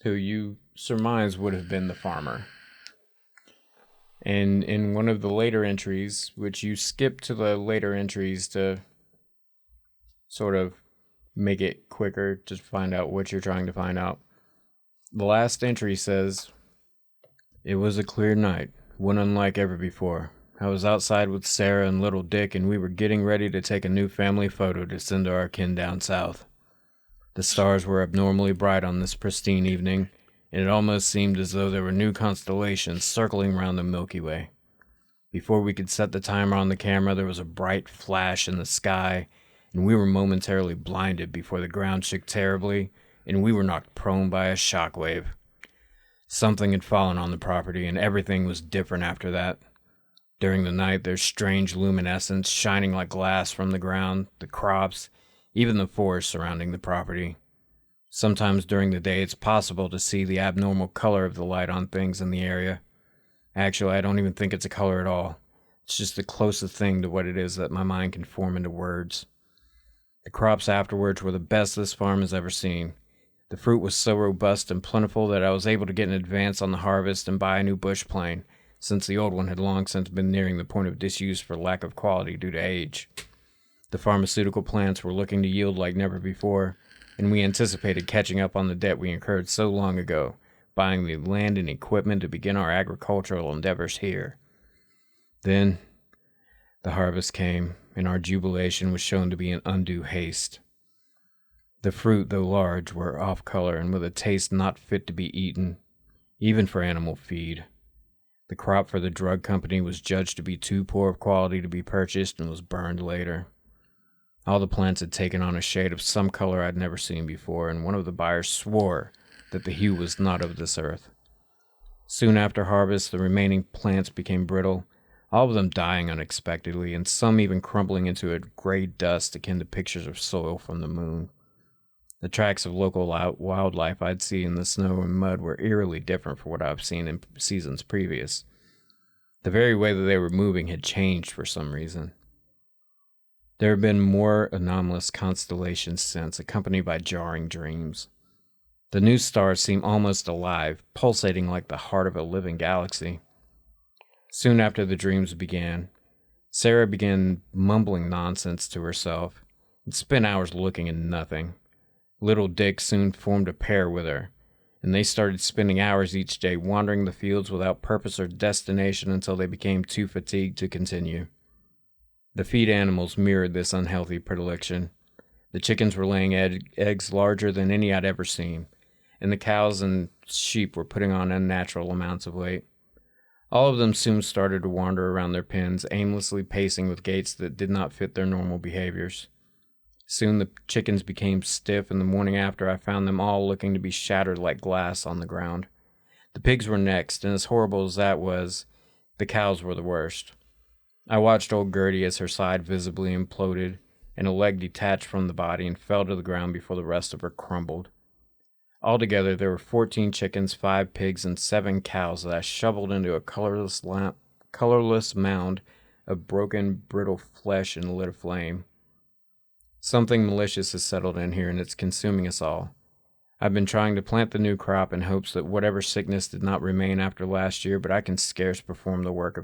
who you surmise would have been the farmer. And in one of the later entries, which you skip to the later entries to sort of make it quicker to find out what you're trying to find out. The last entry says, "It was a clear night, one unlike ever before. I was outside with Sarah and little Dick, and we were getting ready to take a new family photo to send to our kin down south. The stars were abnormally bright on this pristine evening, and it almost seemed as though there were new constellations circling around the Milky Way. Before we could set the timer on the camera, there was a bright flash in the sky, and we were momentarily blinded before the ground shook terribly, and we were knocked prone by a shockwave. Something had fallen on the property, and everything was different after that. During the night, there's strange luminescence shining like glass from the ground, the crops, even the forest surrounding the property. Sometimes during the day, it's possible to see the abnormal color of the light on things in the area. Actually, I don't even think it's a color at all. It's just the closest thing to what it is that my mind can form into words. The crops afterwards were the best this farm has ever seen. The fruit was so robust and plentiful that I was able to get in advance on the harvest and buy a new bush plane, since the old one had long since been nearing the point of disuse for lack of quality due to age. The pharmaceutical plants were looking to yield like never before, and we anticipated catching up on the debt we incurred so long ago, buying the land and equipment to begin our agricultural endeavors here. Then, the harvest came, and our jubilation was shown to be in undue haste. The fruit, though large, were off color and with a taste not fit to be eaten, even for animal feed. The crop for the drug company was judged to be too poor of quality to be purchased and was burned later. All the plants had taken on a shade of some color I'd never seen before, and one of the buyers swore that the hue was not of this earth. Soon after harvest, the remaining plants became brittle, all of them dying unexpectedly, and some even crumbling into a gray dust akin to pictures of soil from the moon. The tracks of local wildlife I'd seen in the snow and mud were eerily different from what I've seen in seasons previous. The very way that they were moving had changed for some reason. There have been more anomalous constellations since, accompanied by jarring dreams. The new stars seem almost alive, pulsating like the heart of a living galaxy. Soon after the dreams began, Sarah began mumbling nonsense to herself and spent hours looking at nothing. Little Dick soon formed a pair with her, and they started spending hours each day wandering the fields without purpose or destination until they became too fatigued to continue. The feed animals mirrored this unhealthy predilection. The chickens were laying eggs larger than any I'd ever seen, and the cows and sheep were putting on unnatural amounts of weight. All of them soon started to wander around their pens, aimlessly pacing with gaits that did not fit their normal behaviors. Soon the chickens became stiff, and the morning after I found them all looking to be shattered like glass on the ground. The pigs were next, and as horrible as that was, the cows were the worst. I watched old Gertie as her side visibly imploded, and a leg detached from the body and fell to the ground before the rest of her crumbled. Altogether, there were 14 chickens, 5 pigs, and 7 cows that I shoveled into a colorless mound of broken, brittle flesh and lit a flame. Something malicious has settled in here, and it's consuming us all. I've been trying to plant the new crop in hopes that whatever sickness did not remain after last year, but I can scarce perform the work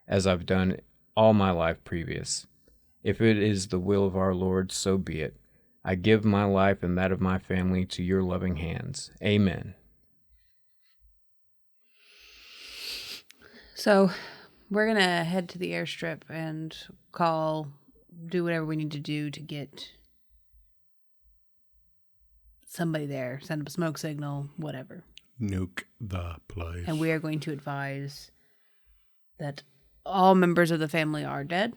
as I've done all my life previous. If it is the will of our Lord, so be it. I give my life and that of my family to your loving hands. Amen. So, we're going to head to the airstrip and do whatever we need to do to get somebody there, send up a smoke signal, whatever. Nuke the place. And we are going to advise that all members of the family are dead,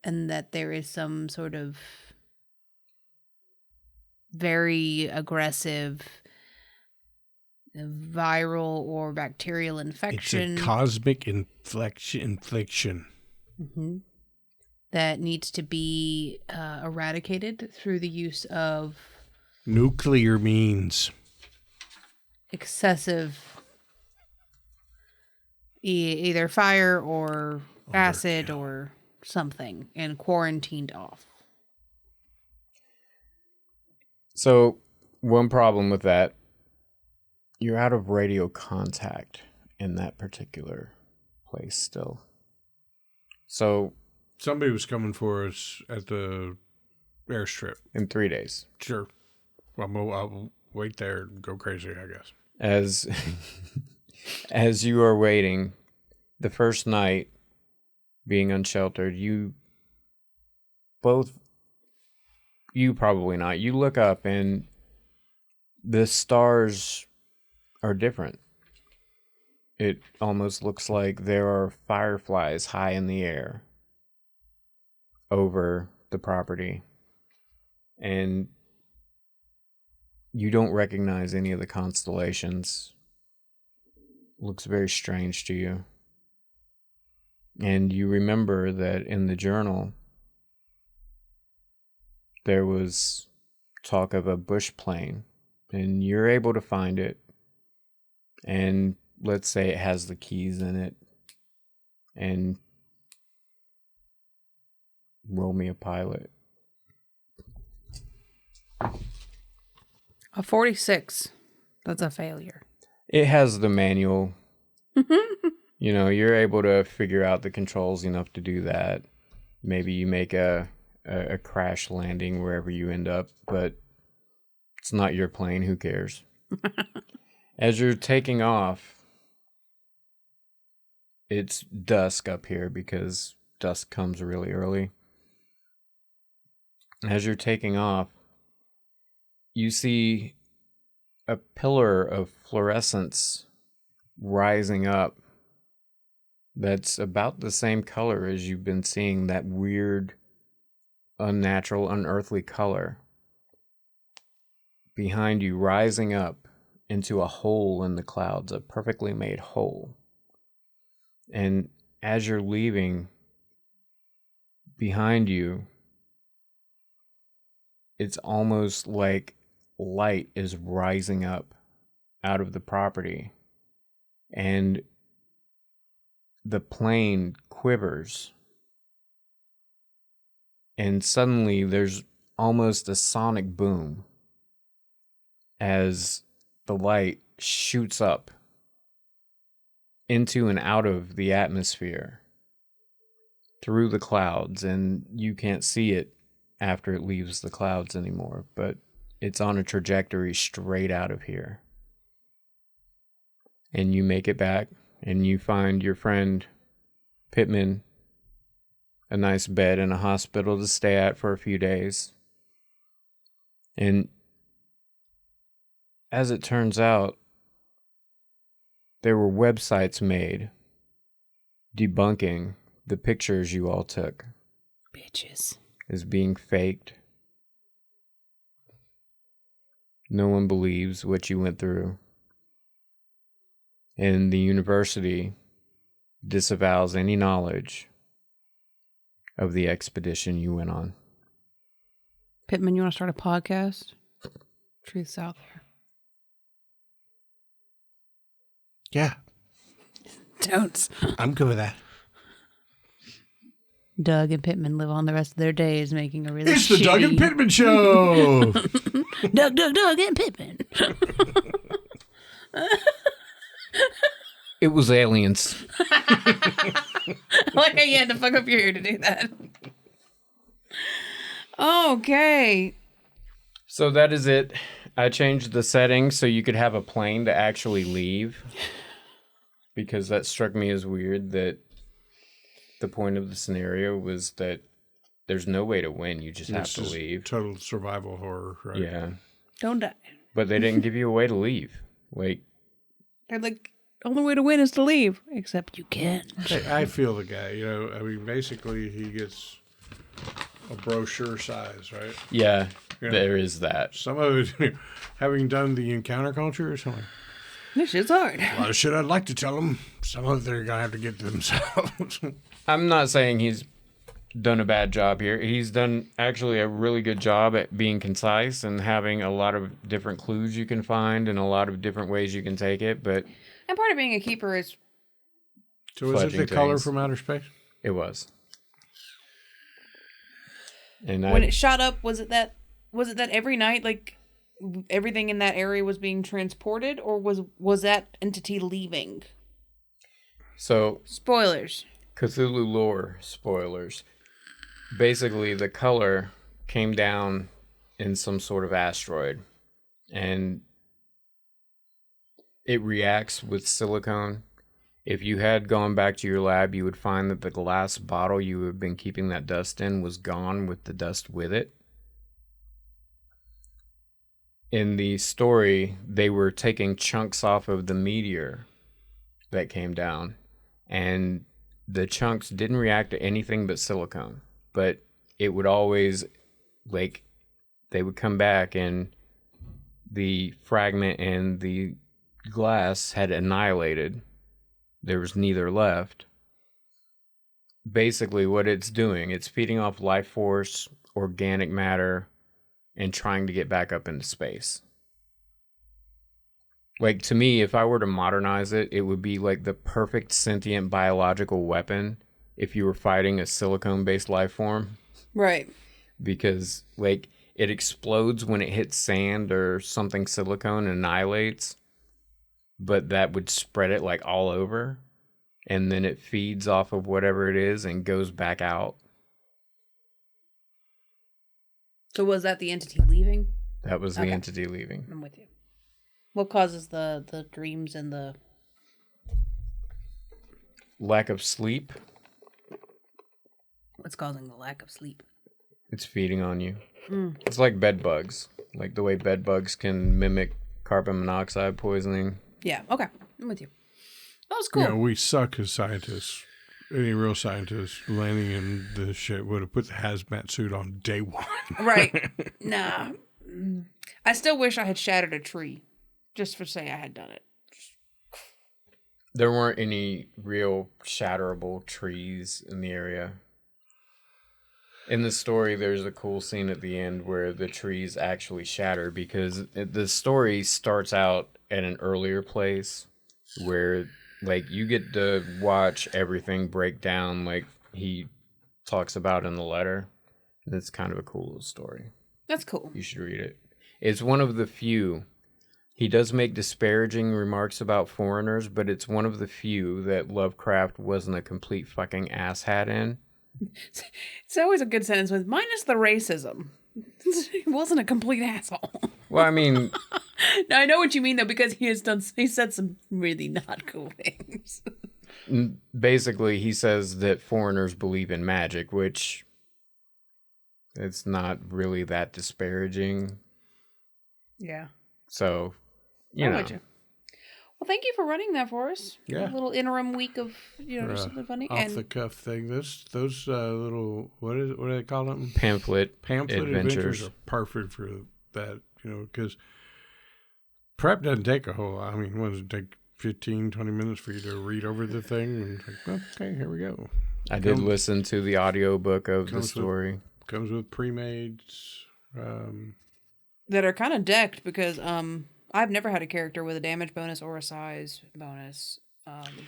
and that there is some sort of very aggressive viral or bacterial infection. It's a cosmic infliction. Mm-hmm. That needs to be eradicated through the use of nuclear means. Excessive either fire or acid or something, and quarantined off. So, one problem with that, you're out of radio contact in that particular place still. So, somebody was coming for us at the airstrip. In 3 days. Sure. Well, I'll wait there and go crazy, I guess. As you are waiting, the first night, being unsheltered, you probably not. You look up and the stars are different. It almost looks like there are fireflies high in the air over the property. And you don't recognize any of the constellations. Looks very strange to you. And you remember that in the journal, there was talk of a bush plane, and you're able to find it, and let's say it has the keys in it, and roll me a pilot. A 46. That's a failure. It has the manual. You know, you're able to figure out the controls enough to do that. Maybe you make a crash landing wherever you end up, but it's not your plane. Who cares? As you're taking off, it's dusk up here because dusk comes really early. As you're taking off, you see a pillar of fluorescence rising up that's about the same color as you've been seeing, that weird, unnatural, unearthly color behind you, rising up into a hole in the clouds, a perfectly made hole. And as you're leaving, behind you, it's almost like light is rising up out of the property, and the plane quivers, and suddenly there's almost a sonic boom as the light shoots up into and out of the atmosphere through the clouds, and you can't see it after it leaves the clouds anymore, but it's on a trajectory straight out of here. And you make it back, and you find your friend Pittman a nice bed in a hospital to stay at for a few days. And as it turns out, there were websites made debunking the pictures you all took. Bitches. As being faked. No one believes what you went through. And the university disavows any knowledge of the expedition you went on. Pittman, you want to start a podcast? Truth's out there. Yeah. Don't. I'm good with that. Doug and Pittman live on the rest of their days making a really It's the Doug and Pittman Show! Doug and Pittman. It was aliens. I like how you had to fuck up your ear to do that. Okay. So that is it. I changed the settings so you could have a plane to actually leave. Because that struck me as weird that the point of the scenario was that there's no way to win. You just have to leave. Total survival horror, right? Yeah. Don't die. But they didn't give you a way to leave. Like, They're like, the only way to win is to leave. Except you can't. Hey, I feel the guy. You know, I mean, basically, he gets a brochure size, right? yeah, Yeah. there is that. Some of it, having done the encounter culture or something. This shit's hard. A lot of shit I'd like to tell them. Some of it they're going to have to get to themselves. I'm not saying he's done a bad job here. He's done actually a really good job at being concise and having a lot of different clues you can find and a lot of different ways you can take it, but And part of being a keeper is So is it the Fudging color things. from outer space? it was. And when it shot up, was it that every night, like everything in that area was being transported, or was that entity leaving? so Spoilers. Cthulhu lore spoilers. Basically, the color came down in some sort of asteroid, and it reacts with silicone. If you had gone back to your lab, you would find that the glass bottle you had been keeping that dust in was gone with the dust with it. In the story, they were taking chunks off of the meteor that came down, and the chunks didn't react to anything but silicone. But it would always, like, they would come back and the fragment and the glass had annihilated. There was neither left. Basically, what it's doing, it's feeding off life force, organic matter, and trying to get back up into space. Like, to me, if I were to modernize it, it would be like the perfect sentient biological weapon if you were fighting a silicone-based life form. Right. Because, like, it explodes when it hits sand or something silicone and annihilates, but that would spread it, like, all over. And then it feeds off of whatever it is and goes back out. So was that the entity leaving? That was the entity leaving. I'm with you. What causes the dreams and the... Lack of sleep. What's causing the lack of sleep? It's feeding on you. It's like bed bugs. Like the way bed bugs can mimic carbon monoxide poisoning. Yeah, okay. I'm with you. That was cool. Yeah, we suck as scientists. Any real scientist landing in this shit would have put the hazmat suit on day one. Right. Nah. I still wish I had shattered a tree. Just for say I had done it. There weren't any real shatterable trees in the area. In the story, there's a cool scene at the end where the trees actually shatter because the story starts out at an earlier place where, like, you get to watch everything break down like he talks about in the letter. And it's kind of a cool little story. That's cool. You should read it. It's one of the few. He does make disparaging remarks about foreigners, but it's one of the few that Lovecraft wasn't a complete fucking asshat in. It's always a good sentence with minus the racism. He wasn't a complete asshole. Well, I mean... No, I know what you mean, though, because he said some really not cool things. Basically, he says that foreigners believe in magic, which... it's not really that disparaging. Yeah. So, you know. Well, thank you for running that for us. Yeah. A little interim week of, just something funny. Off the cuff thing. Those little, what do they call them? Pamphlet adventures are perfect for that, because prep doesn't take a whole lot. I mean, what does it take? 15, 20 minutes for you to read over the thing? And like, okay, here we go. I did listen to the audiobook of the story. Comes with pre-mades. That are kind of decked because I've never had a character with a damage bonus or a size bonus.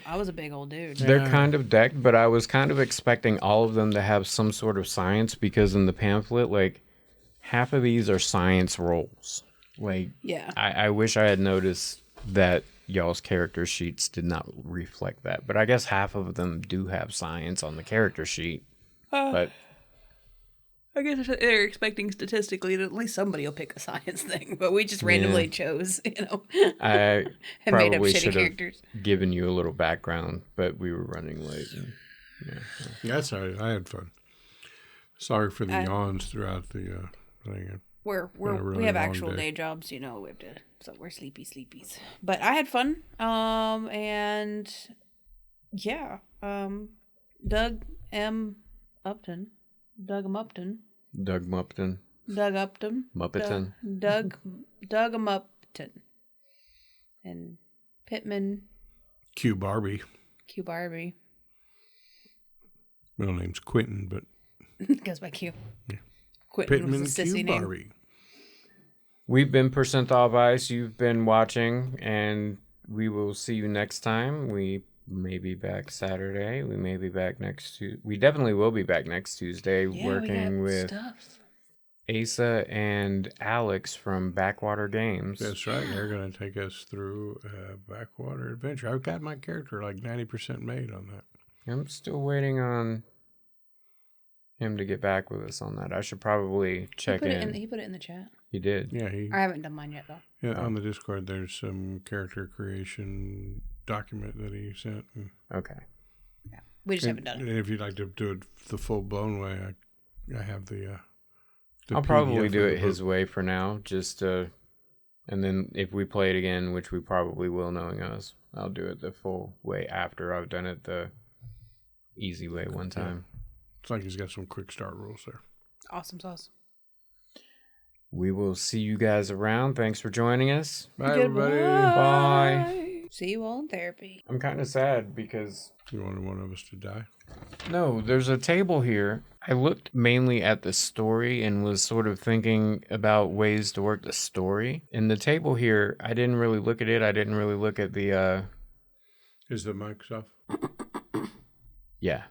I was a big old dude. They're kind of decked, but I was kind of expecting all of them to have some sort of science because in the pamphlet, like, half of these are science rolls. Like, yeah. I wish I had noticed that y'all's character sheets did not reflect that. But I guess half of them do have science on the character sheet. But I guess they're expecting statistically that at least somebody will pick a science thing, but we just randomly chose, I and made up probably shitty should characters. have given you a little background, but we were running late. And, That's all right. I had fun. Sorry for the yawns throughout the thing. We have actual day jobs, we have to, so we're sleepies. But I had fun, and yeah, Doug M. Upton. Doug Mupton. And Pittman. Q Barbie. Middle name's Quentin, but goes by Q. Yeah. Quentin Pittman was a sissy Q name. Barbie. We've been Percentile Vice. You've been watching, and we will see you next time. We may be back Saturday. We may be back next Tuesday. We definitely will be back next Tuesday working with stuff. Asa and Alex from Backwater Games. That's right. They're going to take us through a Backwater Adventure. I've got my character like 90% made on that. I'm still waiting on him to get back with us on that. I should probably check in. He put it in the chat. He did. Yeah, I haven't done mine yet, though. Yeah, on the Discord, there's some character creation document that he sent. Okay. Yeah, we just haven't done it. And if you'd like to do it the full-blown way, I have the I'll probably do it his way for now, and then if we play it again, which we probably will, knowing us, I'll do it the full way after I've done it the easy way one time. Yeah. It's like he's got some quick start rules there. Awesome sauce. We will see you guys around. Thanks for joining us. Bye, everybody. Bye. See you all in therapy. I'm kind of sad because... You wanted one of us to die? No, there's a table here. I looked mainly at the story and was sort of thinking about ways to work the story. And the table here, I didn't really look at it. I didn't really look at the... Is the mic off? Yeah.